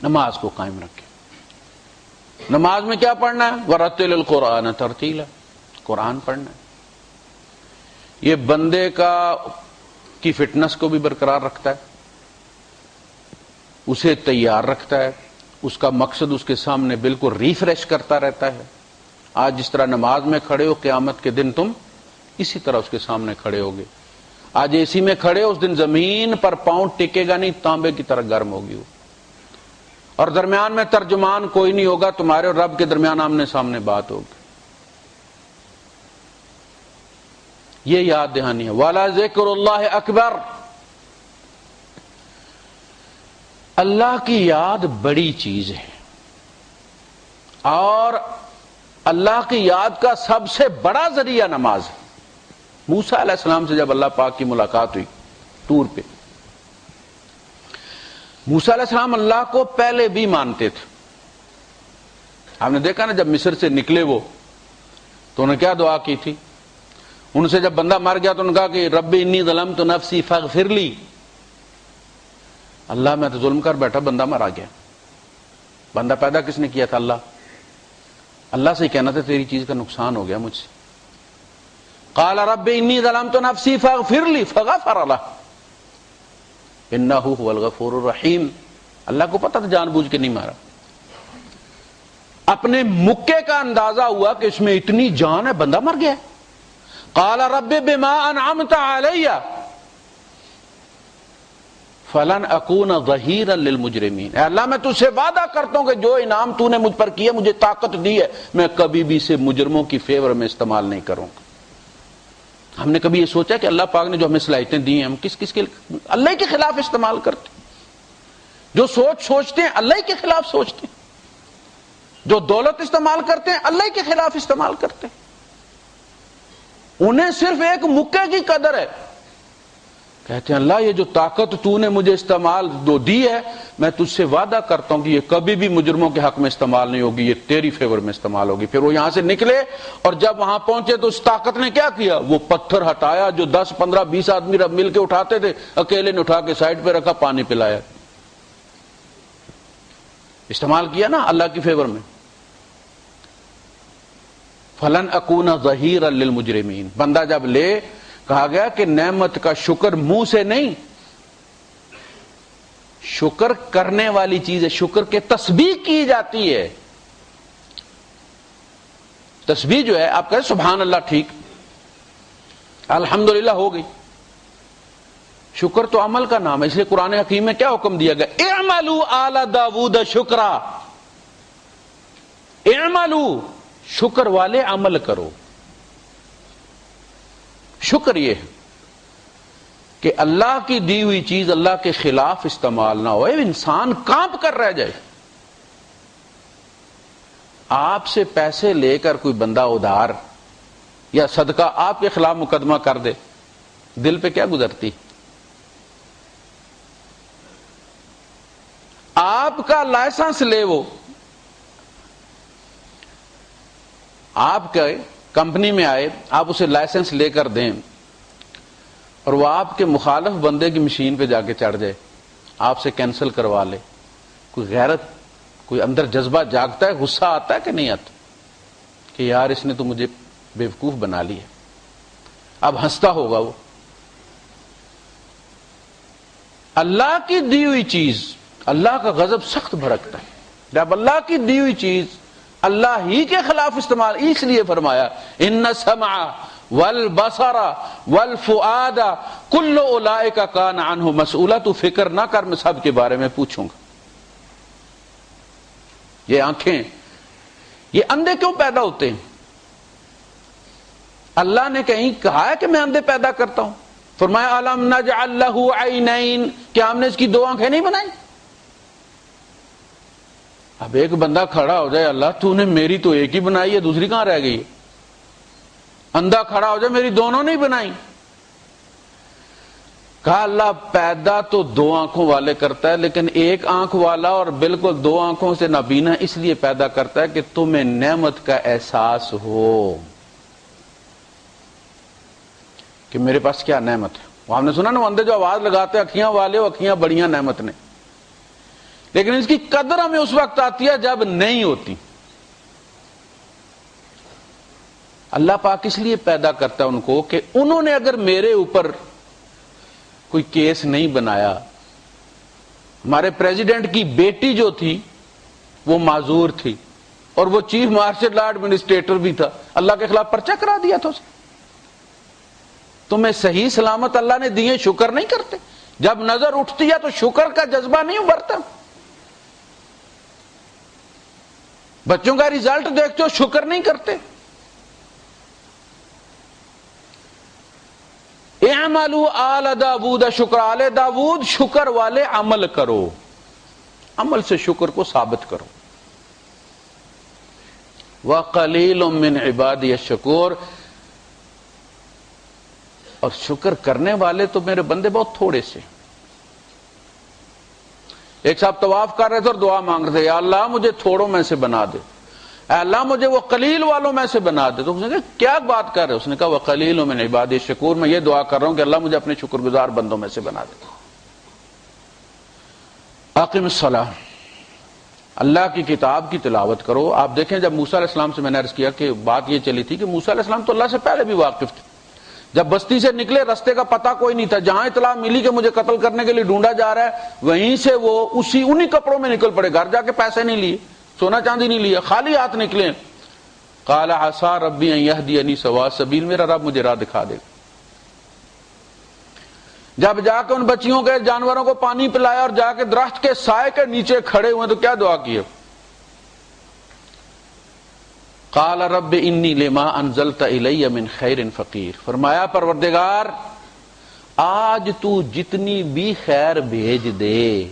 نماز کو قائم رکھے۔ نماز میں کیا پڑھنا ہے؟ ورتل القرآن ترتیلا، قرآن پڑھنا ہے۔ یہ بندے کی فٹنس کو بھی برقرار رکھتا ہے، اسے تیار رکھتا ہے، اس کا مقصد اس کے سامنے بالکل ریفریش کرتا رہتا ہے۔ آج جس طرح نماز میں کھڑے ہو، قیامت کے دن تم اسی طرح اس کے سامنے کھڑے ہوگے۔ آج اے سی میں کھڑے ہو، اس دن زمین پر پاؤں ٹکے گا نہیں، تانبے کی طرح گرم ہوگی وہ، اور درمیان میں ترجمان کوئی نہیں ہوگا، تمہارے اور رب کے درمیان آمنے سامنے بات ہوگی۔ یہ یاد دہانی ہے۔ وَلَا ذِكْرُ اللَّهِ اکبر، اللہ کی یاد بڑی چیز ہے، اور اللہ کی یاد کا سب سے بڑا ذریعہ نماز ہے۔ موسیٰ علیہ السلام سے جب اللہ پاک کی ملاقات ہوئی طور پہ، موسیٰ علیہ السلام اللہ کو پہلے بھی مانتے تھے۔ آپ نے دیکھا نا جب مصر سے نکلے وہ، تو انہوں نے کیا دعا کی تھی؟ ان سے جب بندہ مر گیا تو انہوں نے کہا کہ رب انی ظلمت نفسی فاغفر لی، اللہ میں تو ظلم کر بیٹھا، بندہ مرا گیا۔ بندہ پیدا کس نے کیا تھا؟ اللہ سے کہنا تھا تیری چیز کا نقصان ہو گیا مجھ سے۔ قال رب انی ظلمت نفسی فاغفر لی فغفر له انہ هو الغفور الرحیم۔ اللہ کو پتہ تھا جان بوجھ کے نہیں مارا، اپنے مکے کا اندازہ ہوا کہ اس میں اتنی جان ہے، بندہ مر گیا۔ قال رب بما انعمت علی فلن اکون ظہیرا للمجرمین، اے اللہ میں تجھ سے وعدہ کرتا ہوں کہ جو انعام تو نے مجھ پر کیا، مجھے طاقت دی ہے، میں کبھی بھی اسے مجرموں کی فیور میں استعمال نہیں کروں گا۔ ہم نے کبھی یہ سوچا کہ اللہ پاک نے جو ہمیں صلاحیتیں دی ہیں ہم کس کے اللہ کے خلاف استعمال کرتے ہیں؟ جو سوچتے ہیں اللہ کے خلاف سوچتے ہیں، جو دولت استعمال کرتے ہیں اللہ کے خلاف استعمال کرتے ہیں۔ انہیں صرف ایک مکے کی قدر ہے. کہتے ہیں اللہ یہ جو طاقت تو نے مجھے استعمال دی ہے، میں تجھ سے وعدہ کرتا ہوں کہ یہ کبھی بھی مجرموں کے حق میں استعمال نہیں ہوگی، یہ تیری فیور میں استعمال ہوگی. پھر وہ یہاں سے نکلے اور جب وہاں پہنچے تو اس طاقت نے کیا کیا؟ وہ پتھر ہٹایا جو 10 15 20 آدمی رب مل کے اٹھاتے تھے، اکیلے نے اٹھا کے سائڈ پہ رکھا، پانی پلایا. استعمال کیا نا اللہ کی فیور میں. فلن اکون ظہیرا للمجرمین. بندہ جب لے، کہا گیا کہ نعمت کا شکر منہ سے نہیں، شکر کرنے والی چیز ہے. شکر کے تسبیح کی جاتی ہے. تسبیح جو ہے آپ کہیں سبحان اللہ، ٹھیک، الحمدللہ ہو گئی. شکر تو عمل کا نام ہے، اس لیے قرآن حکیم میں کیا حکم دیا گیا؟ اعملوا آل داود شکرا. اعملوا، شکر والے عمل کرو. شکر یہ ہے کہ اللہ کی دی ہوئی چیز اللہ کے خلاف استعمال نہ ہو، انسان کانپ کر رہ جائے. آپ سے پیسے لے کر کوئی بندہ ادھار یا صدقہ آپ کے خلاف مقدمہ کر دے، دل پہ کیا گزرتی؟ آپ کا لائسنس لے، وہ آپ کے کمپنی میں آئے، آپ اسے لائسنس لے کر دیں اور وہ آپ کے مخالف بندے کی مشین پہ جا کے چڑھ جائے، آپ سے کینسل کروا لے. کوئی غیرت، کوئی اندر جذبہ جاگتا ہے، غصہ آتا ہے کہ نہیں آتا کہ یار اس نے تو مجھے بیوقوف بنا لیا. اب ہنستا ہوگا وہ. اللہ کی دی ہوئی چیز، اللہ کا غضب سخت بھڑکتا ہے جب اللہ کی دی ہوئی چیز اللہ ہی کے خلاف استعمال. اس لیے فرمایا ان السمع والبصر والفؤاد کل اولئک کان عنہ مسئولا. تو فکر نہ کر، میں سب کے بارے میں پوچھوں گا. یہ آنکھیں، یہ اندھے کیوں پیدا ہوتے ہیں؟ اللہ نے کہیں کہا ہے کہ میں اندھے پیدا کرتا ہوں؟ فرمایا الم نجعل لہ عینین، کیا ہم نے اس کی 2 آنکھیں نہیں بنائی؟ اب ایک بندہ کھڑا ہو جائے، اللہ تو نے میری تو ایک ہی بنائی ہے، دوسری کہاں رہ گئی؟ اندھا کھڑا ہو جائے، میری دونوں نہیں بنائی. کہا اللہ پیدا تو 2 آنکھوں والے کرتا ہے، لیکن ایک آنکھ والا اور بالکل 2 آنکھوں سے نابینا اس لیے پیدا کرتا ہے کہ تمہیں نعمت کا احساس ہو کہ میرے پاس کیا نعمت ہے. وہ ہم نے سنا نا، وہ اندھے جو آواز لگاتے ہیں اکھیاں والے، وہ اکھیاں بڑیاں نعمت نے، لیکن اس کی قدر ہمیں اس وقت آتی ہے جب نہیں ہوتی. اللہ پاک اس لیے پیدا کرتا ہے ان کو کہ انہوں نے اگر میرے اوپر کوئی کیس نہیں بنایا. ہمارے پریزیڈنٹ کی بیٹی جو تھی وہ معذور تھی اور وہ چیف مارشل لا ایڈمنسٹریٹر بھی تھا، اللہ کے خلاف پرچہ کرا دیا تھا اسے. تمہیں صحیح سلامت اللہ نے دیے، شکر نہیں کرتے؟ جب نظر اٹھتی ہے تو شکر کا جذبہ نہیں ابھرتا؟ بچوں کا رزلٹ دیکھتے ہو، شکر نہیں کرتے؟ اعملوا آل داود شکر. آل داود شکر والے عمل کرو، عمل سے شکر کو ثابت کرو. وَقَلِيلٌ مِّنْ عِبَادِيَ الشَّكُورُ. اور شکر کرنے والے تو میرے بندے بہت تھوڑے سے. ایک صاحب طواف کر رہے تھے اور دعا مانگ رہے تھے، یا اللہ مجھے تھوڑوں میں سے بنا دے، اے اللہ مجھے وہ قلیل والوں میں سے بنا دے. تو اس نے کہا کیا بات کر رہے؟ اس نے کہا وَقَلِيلٌ مِّنْ عِبَادِيَ الشَّكُورُ. میں یہ دعا کر رہا ہوں کہ اللہ مجھے اپنے شکر گزار بندوں میں سے بنا دے. اقم الصلاۃ، اللہ کی کتاب کی تلاوت کرو. آپ دیکھیں جب موسیٰ علیہ السلام سے میں نے عرض کیا کہ بات یہ چلی تھی کہ موسیٰ علیہ السلام تو اللہ سے پہلے بھی واقف تھے. جب بستی سے نکلے رستے کا پتہ کوئی نہیں تھا، جہاں اطلاع ملی کہ مجھے قتل کرنے کے لیے ڈھونڈا جا رہا ہے وہیں سے وہ انہی کپڑوں میں نکل پڑے. گھر جا کے پیسے نہیں لیے، سونا چاندی نہیں لیا، خالی ہاتھ نکلے. قال عسى ربي ان يهديني سواء السبيل. میرا رب مجھے راہ دکھا دے. جب جا کے ان بچیوں کے جانوروں کو پانی پلایا اور جا کے درخت کے سائے کے نیچے کھڑے ہوئے تو کیا دعا کی ہے؟ قال رب انی لما انزلت الی من خیر فقیر. فرمایا پروردگار آج تو جتنی بھی خیر بھیج دے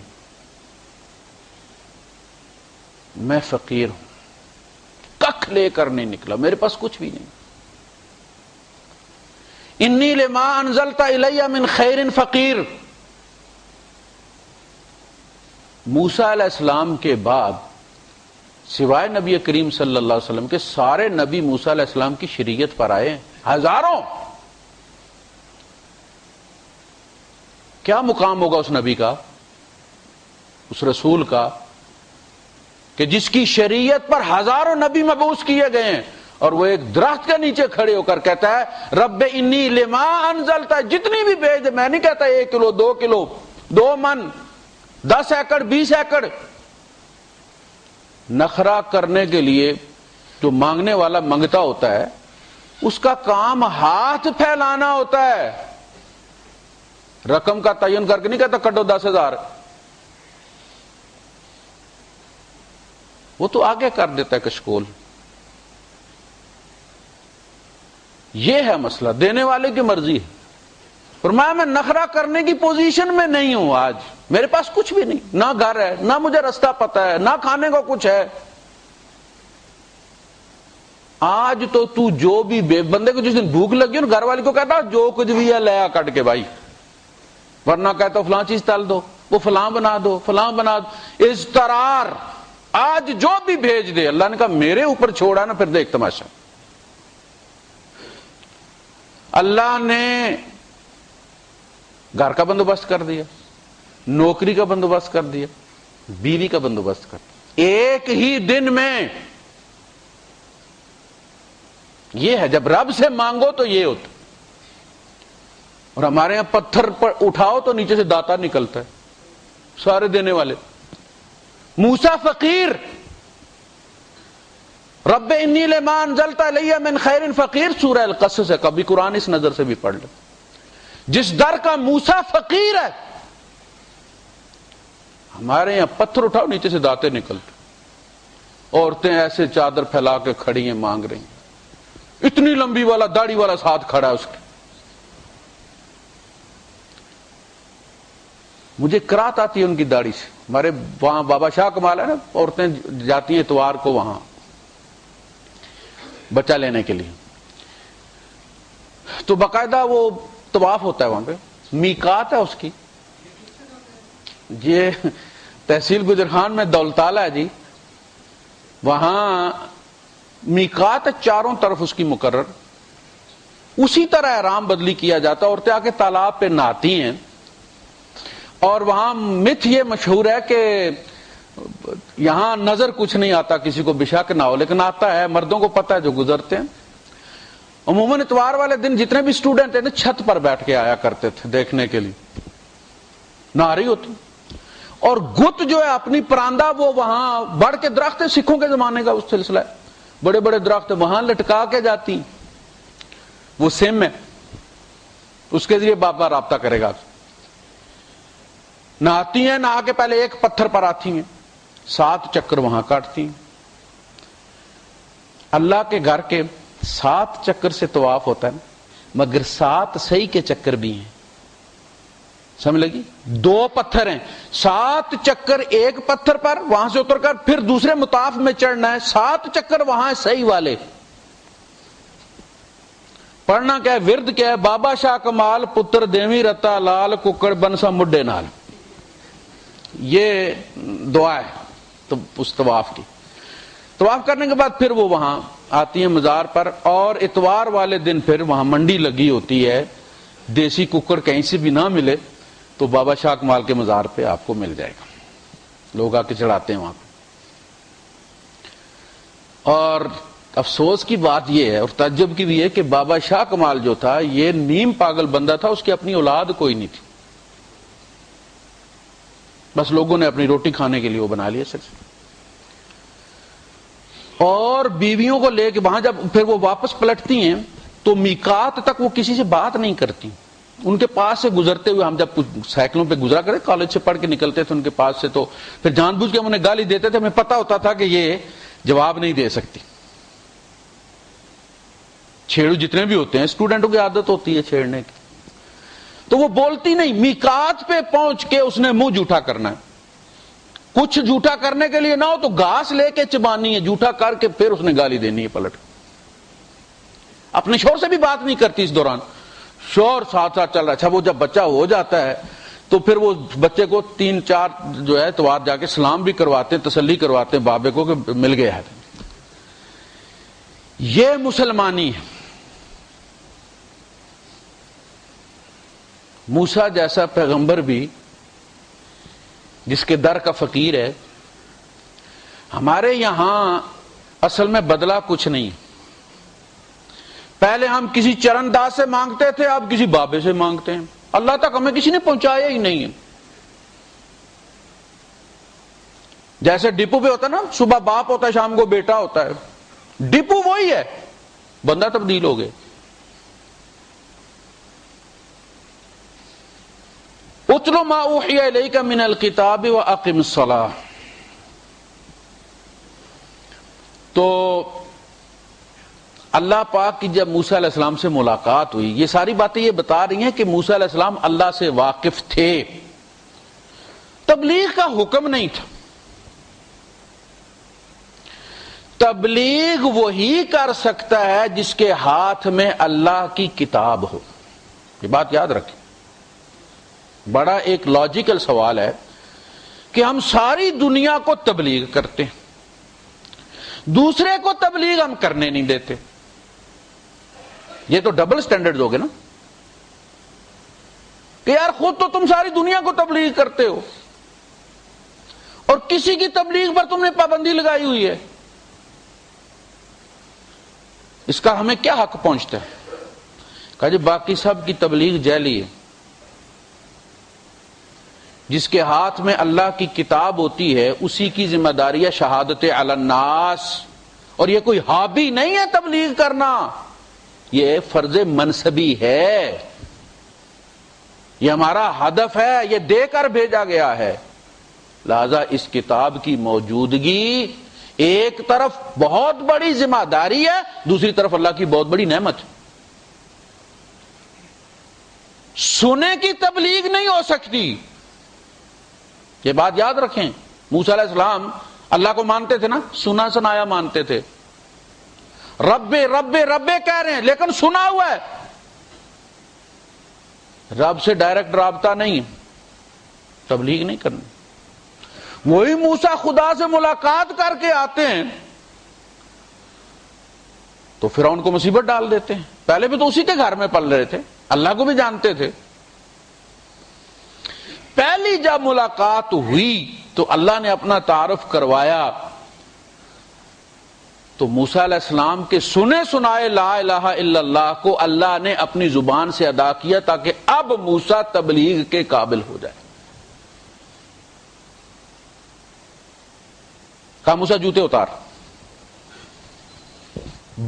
میں فقیر ہوں، ککھ لے کر نہیں نکلا، میرے پاس کچھ بھی نہیں. انی لما انزلت الی من خیر فقیر۔ موسیٰ علیہ السلام کے بعد سوائے نبی کریم صلی اللہ علیہ وسلم کے سارے نبی موسیٰ علیہ السلام کی شریعت پر آئے ہیں، ہزاروں۔ کیا مقام ہوگا اس نبی کا، اس رسول کا، کہ جس کی شریعت پر ہزاروں نبی مبعوث کیے گئے ہیں، اور وہ ایک درخت کے نیچے کھڑے ہو کر کہتا ہے رب انی لما انزلتا، جتنی بھی بھیج دے، میں نہیں کہتا 1 کلو 2 کلو 2 من 10 ایکڑ 20 ایکڑ۔ نخرہ کرنے کے لیے جو مانگنے والا منگتا ہوتا ہے اس کا کام ہاتھ پھیلانا ہوتا ہے، رقم کا تعین کر کے نہیں کہتا کٹو 10,000، وہ تو آگے کر دیتا ہے کشکول۔ یہ ہے مسئلہ، دینے والے کی مرضی ہے۔ فرمایا میں نخرہ کرنے کی پوزیشن میں نہیں ہوں، آج میرے پاس کچھ بھی نہیں، نہ گھر ہے، نہ مجھے رستہ پتہ ہے، نہ کھانے کو کچھ ہے۔ آج تو جو بھی بندے کو جس دن بھوک لگی ہو، گھر والی کو کہتا جو کچھ بھی ہے لے آ کٹ کے بھائی، ورنہ کہتا فلاں چیز تل دو، وہ فلاں بنا دو، فلاں بنا دو، اضطرار۔ آج جو بھی بھیج دے، اللہ نے کہا میرے اوپر چھوڑا نا، پھر دیکھ تماشا۔ اللہ نے گھر کا بندوبست کر دیا، نوکری کا بندوبست کر دیا، بیوی کا بندوبست کر دیا، ایک ہی دن میں۔ یہ ہے جب رب سے مانگو تو یہ ہوتا، اور ہمارے یہاں پتھر پر اٹھاؤ تو نیچے سے داتا نکلتا ہے، سارے دینے والے۔ موسیٰ فقیر، رب انی لما انزلت الی من خیر فقیر، سورہ القصص ہے، کبھی قرآن اس نظر سے بھی پڑھ لو۔ جس در کا موسیٰ فقیر ہے، ہمارے یہاں پتھر اٹھاؤ نیچے سے داتے نکلتے، عورتیں ایسے چادر پھیلا کے کھڑی ہیں مانگ رہی ہیں، اتنی لمبی والا داڑھی والا ساتھ کھڑا ہے اس کے۔ مجھے کرات آتی ہے ان کی داڑھی سے۔ ہمارے وہاں بابا شاہ کمال ہے نا، عورتیں جاتی ہیں اتوار کو وہاں بچہ لینے کے لیے، تو باقاعدہ وہ طواف ہوتا ہے وہاں پہ، میقات ہے اس کی۔ یہ تحصیل گجرخان میں دولتالہ ہے جی، وہاں میقات ہے، چاروں طرف اس کی مقرر، اسی طرح احرام بدلی کیا جاتا ہے۔ عورتیں آ کے تالاب پہ نہاتی ہیں، اور وہاں متھ یہ مشہور ہے کہ یہاں نظر کچھ نہیں آتا کسی کو بشک نہ ہو، لیکن آتا ہے، مردوں کو پتہ ہے جو گزرتے ہیں۔ عموماً اتوار والے دن جتنے بھی اسٹوڈنٹ ہیں نا چھت پر بیٹھ کے آیا کرتے تھے دیکھنے کے لیے، نہ رہی ہوتی، اور گت جو ہے اپنی پراندہ وہ وہاں بڑھ کے درخت ہے، سکھوں کے زمانے کا اس سلسلہ ہے، بڑے بڑے درخت وہاں لٹکا کے جاتی، وہ سم ہے، اس کے ذریعے بابا رابطہ کرے گا۔ نہاتی ہیں، نہا کے پہلے ایک پتھر پر آتی ہیں، 7 چکر وہاں کاٹتی ہیں۔ اللہ کے گھر کے 7 چکر سے طواف ہوتا ہے، مگر 7 صحیح کے چکر بھی ہیں، سمجھ لگی؟ 2 پتھر ہیں، 7 چکر ایک پتھر پر، وہاں سے اتر کر پھر دوسرے مطاف میں چڑھنا ہے، 7 چکر وہاں صحیح والے۔ پڑھنا کیا ہے، ورد کیا ہے، بابا شاہ کمال پتر دیوی رتا لال ککڑ بنسا مڈے نال، یہ دعا ہے تو اس طواف کی۔ طواف کرنے کے بعد پھر وہ وہاں آتی ہیں مزار پر، اور اتوار والے دن پھر وہاں منڈی لگی ہوتی ہے، دیسی ککڑ کہیں سے بھی نہ ملے تو بابا شاہ کمال کے مزار پہ آپ کو مل جائے گا، لوگ آ کے چڑھاتے ہیں وہاں پہ۔ اور افسوس کی بات یہ ہے اور تعجب کی بھی ہے کہ بابا شاہ کمال جو تھا یہ نیم پاگل بندہ تھا، اس کی اپنی اولاد کوئی نہیں تھی، بس لوگوں نے اپنی روٹی کھانے کے لیے وہ بنا لیا سر۔ اور بیویوں کو لے کے وہاں جب پھر وہ واپس پلٹتی ہیں تو میقات تک وہ کسی سے بات نہیں کرتی، ان کے پاس سے گزرتے ہوئے ہم جب سائیکلوں پہ گزرا کرے، کالج سے پڑھ کے نکلتے تھے ان کے پاس سے، تو پھر جان بوجھ کے ہم انہیں گالی دیتے تھے، ہمیں پتا ہوتا تھا کہ یہ جواب نہیں دے سکتی۔ چھیڑو جتنے بھی ہوتے ہیں اسٹوڈنٹوں کی عادت ہوتی ہے چھیڑنے کی، تو وہ بولتی نہیں، میقات پہ پہنچ کے اس نے منہ جھوٹا کرنا ہے، کچھ جھوٹا کرنے کے لیے نہ ہو تو گھاس لے کے چبانی ہے، جھوٹا کر کے پھر اس نے گالی دینی ہے پلٹ۔ اپنے شوہر سے بھی بات نہیں کرتی اس دوران، شور ساتھ ساتھ چل رہا ہے. اچھا وہ جب بچہ ہو جاتا ہے تو پھر وہ بچے کو 3-4 جو ہے اتوار جا کے سلام بھی کرواتے ہیں, تسلی کرواتے ہیں بابے کو کہ مل گیا ہے. یہ مسلمانی ہے. موسیٰ جیسا پیغمبر بھی جس کے در کا فقیر ہے, ہمارے یہاں اصل میں بدلہ کچھ نہیں. پہلے ہم کسی چرنداز سے مانگتے تھے, اب کسی بابے سے مانگتے ہیں. اللہ تک ہمیں کسی نے پہنچایا ہی نہیں ہے. جیسے ڈپو پہ ہوتا ہے نا, صبح باپ ہوتا ہے شام کو بیٹا ہوتا ہے, ڈپو وہی ہے, بندہ تبدیل ہو گئے. اتل ما اوحی الیک من الکتاب واقم الصلاۃ. تو اللہ پاک کی جب موسیٰ علیہ السلام سے ملاقات ہوئی, یہ ساری باتیں یہ بتا رہی ہیں کہ موسیٰ علیہ السلام اللہ سے واقف تھے, تبلیغ کا حکم نہیں تھا. تبلیغ وہی کر سکتا ہے جس کے ہاتھ میں اللہ کی کتاب ہو. یہ بات یاد رکھیں. بڑا ایک لاجیکل سوال ہے کہ ہم ساری دنیا کو تبلیغ کرتے ہیں, دوسرے کو تبلیغ ہم کرنے نہیں دیتے. یہ تو ڈبل سٹینڈرڈ ہو گئے نا, کہ یار خود تو تم ساری دنیا کو تبلیغ کرتے ہو اور کسی کی تبلیغ پر تم نے پابندی لگائی ہوئی ہے. اس کا ہمیں کیا حق پہنچتا ہے؟ کہا جی باقی سب کی تبلیغ جعلی ہے. جس کے ہاتھ میں اللہ کی کتاب ہوتی ہے اسی کی ذمہ داری ہے شہادت علی الناس. اور یہ کوئی ہابی نہیں ہے تبلیغ کرنا, یہ فرض منصبی ہے, یہ ہمارا ہدف ہے, یہ دے کر بھیجا گیا ہے. لہذا اس کتاب کی موجودگی ایک طرف بہت بڑی ذمہ داری ہے, دوسری طرف اللہ کی بہت بڑی نعمت. سنے کی تبلیغ نہیں ہو سکتی, یہ بات یاد رکھیں. موسیٰ علیہ السلام اللہ کو مانتے تھے نا, سنا سنایا مانتے تھے. رب رب رب کہہ رہے ہیں لیکن سنا ہوا ہے. رب سے ڈائریکٹ رابطہ نہیں, تبلیغ نہیں کرنی. وہی موسیٰ خدا سے ملاقات کر کے آتے ہیں تو فرعون کو مصیبت ڈال دیتے ہیں. پہلے بھی تو اسی کے گھر میں پل رہے تھے, اللہ کو بھی جانتے تھے. پہلی جب ملاقات ہوئی تو اللہ نے اپنا تعارف کروایا تو موسیٰ علیہ السلام کے سنے سنائے لا الہ الا اللہ کو اللہ نے اپنی زبان سے ادا کیا تاکہ اب موسیٰ تبلیغ کے قابل ہو جائے. کہا موسیٰ جوتے اتار.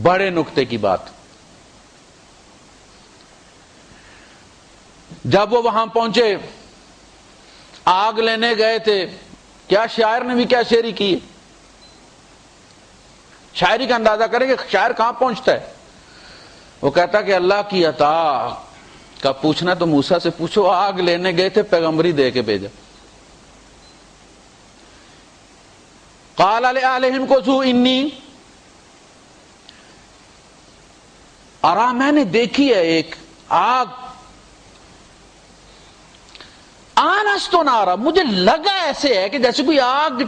بڑے نکتے کی بات. جب وہ وہاں پہنچے, آگ لینے گئے تھے, کیا شاعر نے بھی کیا شاعری کی, شاعری کا اندازہ کریں کہ شاعر کہاں پہنچتا ہے. وہ کہتا کہ اللہ کی عطا کا پوچھنا تو موسیٰ سے پوچھو, آگ لینے گئے تھے پیغمبری دے کے بھیجا. قال لأهلهم كثوا انی ارا, میں نے دیکھی ہے ایک آگ, آنستو نارا, مجھے لگا ایسے ہے کہ جیسے کوئی آگ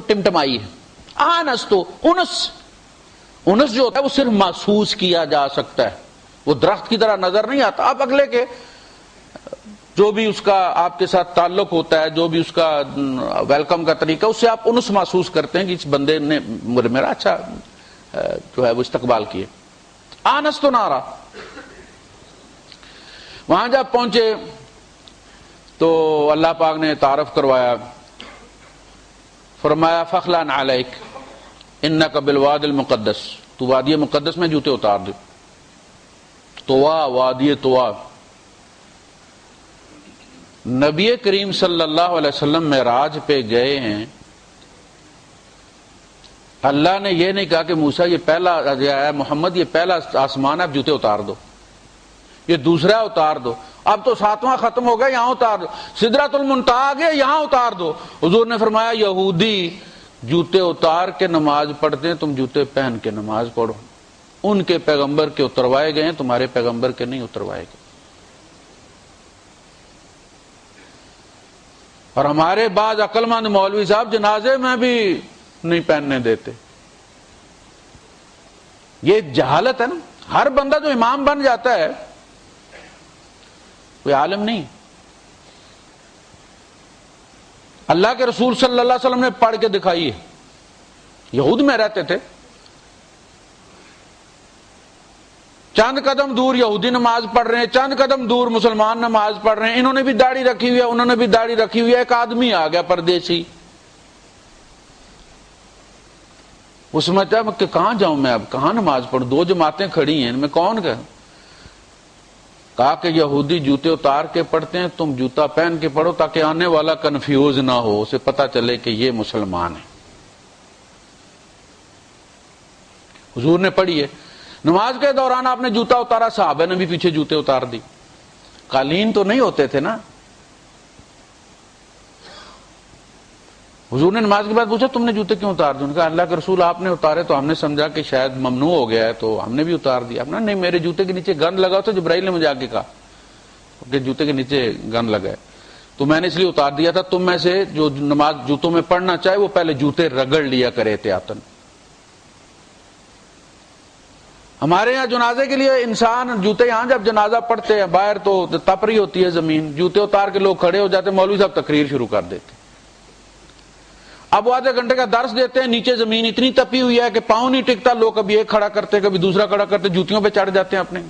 ٹمٹمائی ہے. آنستو, انس جو ہوتا ہے وہ صرف محسوس کیا جا سکتا ہے, وہ درخت کی طرح نظر نہیں آتا. آپ اگلے کے جو بھی اس کا آپ کے ساتھ تعلق ہوتا ہے, جو بھی اس کا ویلکم کا طریقہ, اس سے آپ انس محسوس کرتے ہیں کہ اس بندے نے میرا اچھا جو ہے وہ استقبال کیے. آنستو نارا. وہاں جب پہنچے تو اللہ پاک نے تعارف کروایا, فرمایا فخلعن علیک انک بالوادی المقدس, تو وادی مقدس میں جوتے اتار دے. طوا, وادی طوا. نبی کریم صلی اللہ علیہ وسلم معراج پہ گئے ہیں, اللہ نے یہ نہیں کہا کہ موسیٰ یہ پہلا ہے, محمد یہ پہلا آسمان ہے, اب جوتے اتار دو, یہ دوسرا اتار دو, اب تو 7واں ختم ہو گیا, یہاں اتار دو, سدرۃ المنتہا آ گیا, یہاں اتار دو. حضور نے فرمایا یہودی جوتے اتار کے نماز پڑھتے ہیں, تم جوتے پہن کے نماز پڑھو. ان کے پیغمبر کے اتروائے گئے ہیں, تمہارے پیغمبر کے نہیں اتروائے گئے. اور ہمارے بعض عقل مند مولوی صاحب جنازے میں بھی نہیں پہننے دیتے. یہ جہالت ہے نا. ہر بندہ جو امام بن جاتا ہے کوئی عالم نہیں. اللہ کے رسول صلی اللہ علیہ وسلم نے پڑھ کے دکھائی ہے. یہود میں رہتے تھے, چند قدم دور یہودی نماز پڑھ رہے ہیں, چند قدم دور مسلمان نماز پڑھ رہے ہیں, انہوں نے بھی داڑھی رکھی ہوئی ہے, انہوں نے بھی داڑھی رکھی ہوئی ہے. ایک آدمی آ گیا پردیسی, اس میں کہ کہاں جاؤں میں, اب کہاں نماز پڑھوں, دو جماعتیں کھڑی ہیں, میں کون کہ. کہا کہ یہودی جوتے اتار کے پڑھتے ہیں, تم جوتا پہن کے پڑھو تاکہ آنے والا کنفیوز نہ ہو, اسے پتا چلے کہ یہ مسلمان ہے. حضور نے پڑھی ہے. نماز کے دوران آپ نے جوتا اتارا, صحابہ نے بھی پیچھے جوتے اتار دی. قالین تو نہیں ہوتے تھے نا. حضور نے نماز کے بعد پوچھا تم نے جوتے کیوں اتار دیے؟ کہا اللہ کے رسول آپ نے اتارے تو ہم نے سمجھا کہ شاید ممنوع ہو گیا ہے تو ہم نے بھی اتار دیا. اپنا نہیں, میرے جوتے کے نیچے گند لگا تو جبرائیل نے مجھے آ کے کہا کہ جوتے کے نیچے گند لگا ہے تو میں نے اس لیے اتار دیا تھا. تم میں سے جو نماز جوتوں میں پڑھنا چاہے وہ پہلے جوتے رگڑ لیا کرے احتیاطاً. ہمارے یہاں جنازے کے لیے انسان جوتے, یہاں جب جنازہ پڑھتے ہیں باہر تو تپری ہوتی ہے زمین, جوتے اتار کے لوگ کھڑے ہو جاتے, مولوی صاحب تقریر شروع کر دیتے. اب وہ آدھے گھنٹے کا درس دیتے ہیں, نیچے زمین اتنی تپی ہوئی ہے کہ پاؤں نہیں ٹکتا, لوگ کبھی ایک کھڑا کرتے کبھی دوسرا کھڑا کرتے, جوتیوں پہ چڑھ جاتے ہیں اپنے.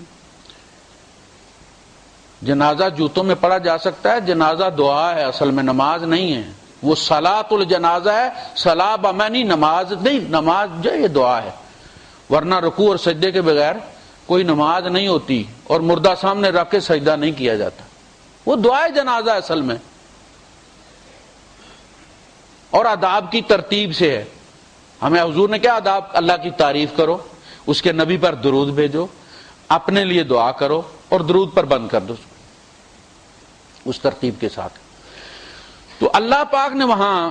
جنازہ جوتوں میں پڑھا جا سکتا ہے, جنازہ دعا ہے اصل میں, نماز نہیں ہے. وہ صلاۃ الجنازہ ہے, صلاۃ بمعنی نماز نہیں, نماز جو یہ دعا ہے, ورنہ رکوع اور سجدے کے بغیر کوئی نماز نہیں ہوتی اور مردہ سامنے رکھ کے سجدہ نہیں کیا جاتا. وہ دعائے جنازہ اصل میں, اور آداب کی ترتیب سے ہے. ہمیں حضور نے کیا آداب, اللہ کی تعریف کرو, اس کے نبی پر درود بھیجو, اپنے لیے دعا کرو اور درود پر بند کر دو, اس ترتیب کے ساتھ. تو اللہ پاک نے وہاں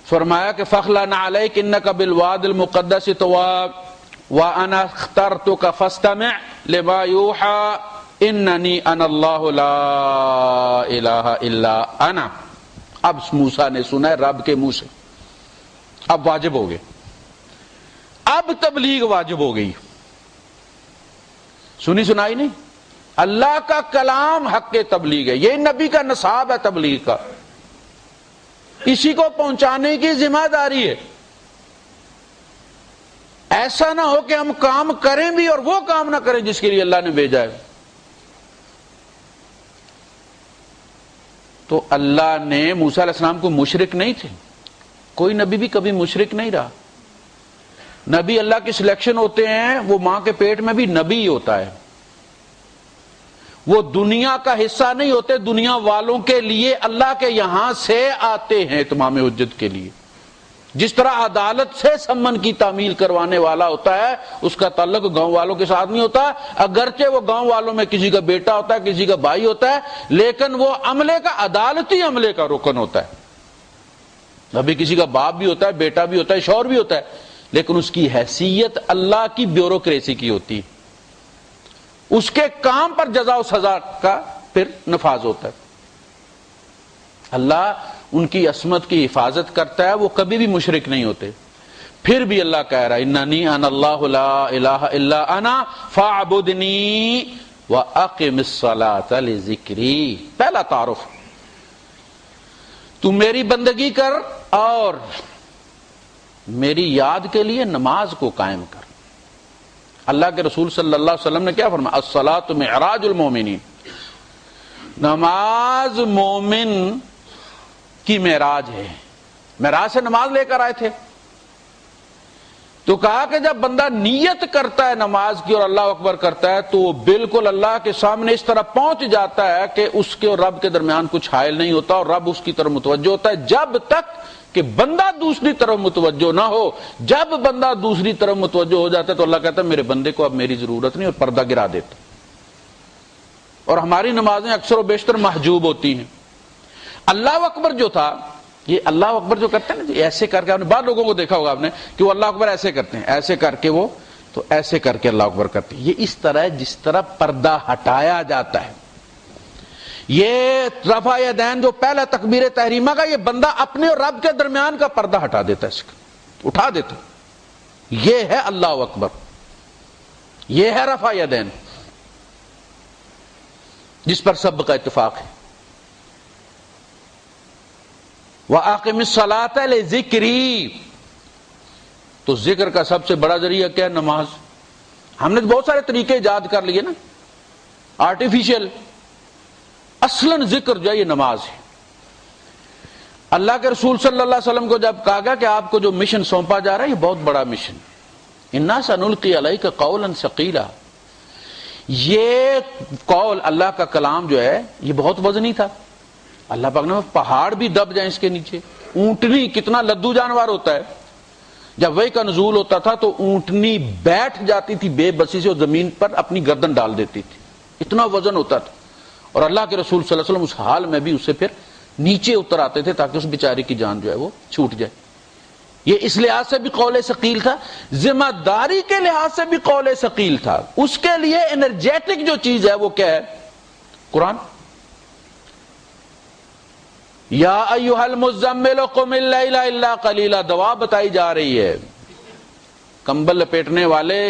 فرمایا کہ فَخْلَعْنَ عَلَيْكَ إِنَّكَ بِالْوَادِ الْمُقَدَّسِ طُوًى وَأَنَا اخْتَرْتُكَ فَاسْتَمِعْ لِمَا يُوحَىٰ إِنَّنِي أَنَا اللَّهُ لَا إِلَٰهَ إِلَّا أَنَا. اب موسیٰ نے سنا ہے رب کے منہ سے, اب واجب ہو گئے, اب تبلیغ واجب ہو گئی. سنی سنائی نہیں, اللہ کا کلام حق تبلیغ ہے, یہ نبی کا نصاب ہے تبلیغ کا, اسی کو پہنچانے کی ذمہ داری ہے. ایسا نہ ہو کہ ہم کام کریں بھی اور وہ کام نہ کریں جس کے لیے اللہ نے بھیجا ہے. تو اللہ نے موسیٰ علیہ السلام کو مشرک نہیں تھے, کوئی نبی بھی کبھی مشرک نہیں رہا. نبی اللہ کی سلیکشن ہوتے ہیں, وہ ماں کے پیٹ میں بھی نبی ہوتا ہے, وہ دنیا کا حصہ نہیں ہوتے, دنیا والوں کے لیے اللہ کے یہاں سے آتے ہیں تمام حجت کے لیے. جس طرح عدالت سے سمن کی تعمیل کروانے والا ہوتا ہے, اس کا تعلق گاؤں والوں کے ساتھ نہیں ہوتا, اگرچہ وہ گاؤں والوں میں کسی کا بیٹا ہوتا ہے, کسی کا بھائی ہوتا ہے, لیکن وہ عملے کا, عدالتی عملے کا رکن ہوتا ہے. ابھی کسی کا باپ بھی ہوتا ہے, بیٹا بھی ہوتا ہے, شوہر بھی ہوتا ہے, لیکن اس کی حیثیت اللہ کی بیوروکریسی کی ہوتی ہے, اس کے کام پر جزا و سزا کا پھر نفاذ ہوتا ہے. اللہ ان کی عصمت کی حفاظت کرتا ہے, وہ کبھی بھی مشرک نہیں ہوتے. پھر بھی اللہ کہہ رہا ہے اننی انا اللہ لا الہ الا انا فاعبدنی واقم الصلاۃ لذکری. پہلا تعارف, تو میری بندگی کر اور میری یاد کے لیے نماز کو قائم کر. اللہ کے رسول صلی اللہ علیہ وسلم نے کیا فرمایا, الصلاۃ معراج المومنین, نماز مومن کی معراج ہے. معراج سے نماز لے کر آئے تھے, تو کہا کہ جب بندہ نیت کرتا ہے نماز کی اور اللہ اکبر کرتا ہے تو وہ بالکل اللہ کے سامنے اس طرح پہنچ جاتا ہے کہ اس کے اور رب کے درمیان کچھ حائل نہیں ہوتا, اور رب اس کی طرف متوجہ ہوتا ہے جب تک کہ بندہ دوسری طرف متوجہ نہ ہو. جب بندہ دوسری طرف متوجہ ہو جاتا ہے تو اللہ کہتا ہے میرے بندے کو اب میری ضرورت نہیں, اور پردہ گرا دیتا. اور ہماری نمازیں اکثر و بیشتر محجوب ہوتی ہیں. اللہ اکبر جو تھا, یہ اللہ اکبر جو کرتے ہیں نا, ایسے کر کے, آپ نے بعض لوگوں کو دیکھا ہوگا آپ نے کہ وہ اللہ اکبر ایسے کرتے ہیں, ایسے کر کے وہ تو ایسے کر کے اللہ اکبر کرتے ہیں. یہ اس طرح ہے جس طرح پردہ ہٹایا جاتا ہے. یہ رفع یدین جو پہلا تکبیر تحریمہ کا، یہ بندہ اپنے اور رب کے درمیان کا پردہ ہٹا دیتا ہے، اس کا اٹھا دیتا. یہ ہے اللہ اکبر، یہ ہے رفع یدین جس پر سب کا اتفاق ہے. وَأَقِمِ الصَّلَاةَ لِذِكْرِي، تو ذکر کا سب سے بڑا ذریعہ کیا ہے؟ نماز. ہم نے بہت سارے طریقے ایجاد کر لیے نا آرٹیفیشل، اصلاً ذکر جو ہے یہ نماز ہے. اللہ کے رسول صلی اللہ علیہ وسلم کو جب کہا گیا کہ آپ کو جو مشن سونپا جا رہا ہے یہ بہت بڑا مشن، اِنَّا سَنُلْقِي عَلَيْكَ قَوْلًا ثَقِيلًا، یہ قول اللہ کا کلام جو ہے یہ بہت وزنی تھا. اللہ پاک نے پہاڑ بھی دب جائیں اس کے نیچے. اونٹنی کتنا لدو جانور ہوتا ہے، جب وہی کا نزول ہوتا تھا تو اونٹنی بیٹھ جاتی تھی بے بسی سے اور زمین پر اپنی گردن ڈال دیتی تھی، اتنا وزن ہوتا تھا. اور اللہ کے رسول صلی اللہ علیہ وسلم اس حال میں بھی اس سے پھر نیچے اتر آتے تھے تاکہ اس بیچارے کی جان جو ہے وہ چھوٹ جائے. یہ اس لحاظ سے بھی قول ثقیل تھا، ذمہ داری کے لحاظ سے بھی قول ثقیل تھا. اس کے لیے انرجیٹک جو چیز ہے وہ کیا ہے؟ قرآن. یا ایھا المزمل قم اللیل الا قلیلا، دعا بتائی جا رہی ہے. کمبل لپیٹنے والے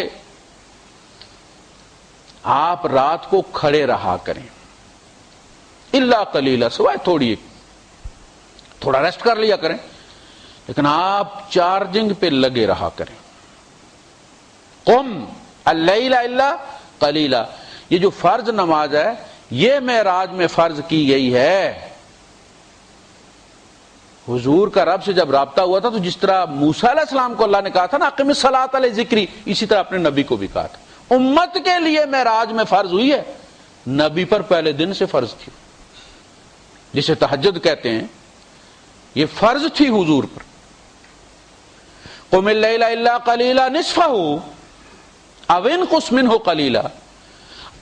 آپ رات کو کھڑے رہا کریں، الا قلیلا، سوائے تھوڑا ریسٹ کر لیا کریں، لیکن آپ چارجنگ پہ لگے رہا کریں. قم اللیل الا قلیلا، یہ جو فرض نماز ہے یہ معراج میں فرض کی گئی ہے. حضور کا رب سے جب رابطہ ہوا تھا تو جس طرح موسیٰ علیہ السلام کو اللہ نے کہا تھا نا اقم الصلاۃ لذکری، اسی طرح اپنے نبی کو بھی کہا تھا. امت کے لیے معراج میں فرض ہوئی ہے، نبی پر پہلے دن سے فرض تھی، جسے تہجد کہتے ہیں، یہ فرض تھی حضور پر. قم اللیل الا قلیلا نصفہ او انقص منہ قلیلا،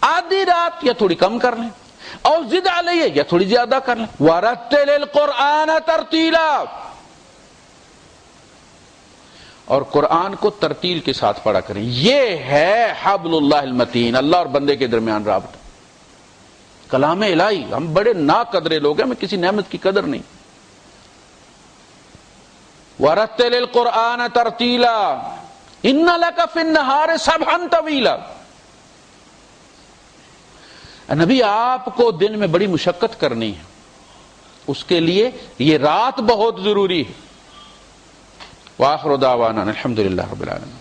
آدھی رات یا تھوڑی کم کر لیں، اور زد علیہ یا تھوڑی زیادہ کر لیں. وَرَتِّلِ الْقُرْآنَ تَرْتِیلًا، اور قرآن کو ترتیل کے ساتھ پڑھا کریں. یہ ہے حبل اللہ المتین، اللہ اور بندے کے درمیان رابطہ. کلام الہی، ہم بڑے ناقدرے لوگ ہیں، ہمیں کسی نعمت کی قدر نہیں. وَرَتِّلِ الْقُرْآنَ تَرْتِیلًا إِنَّ لَكَ فِي النَّهَارِ سَبْحًا طَوِيلًا. نبی آپ کو دن میں بڑی مشقت کرنی ہے، اس کے لیے یہ رات بہت ضروری ہے. وآخر دعوانا الحمدللہ رب العالمین.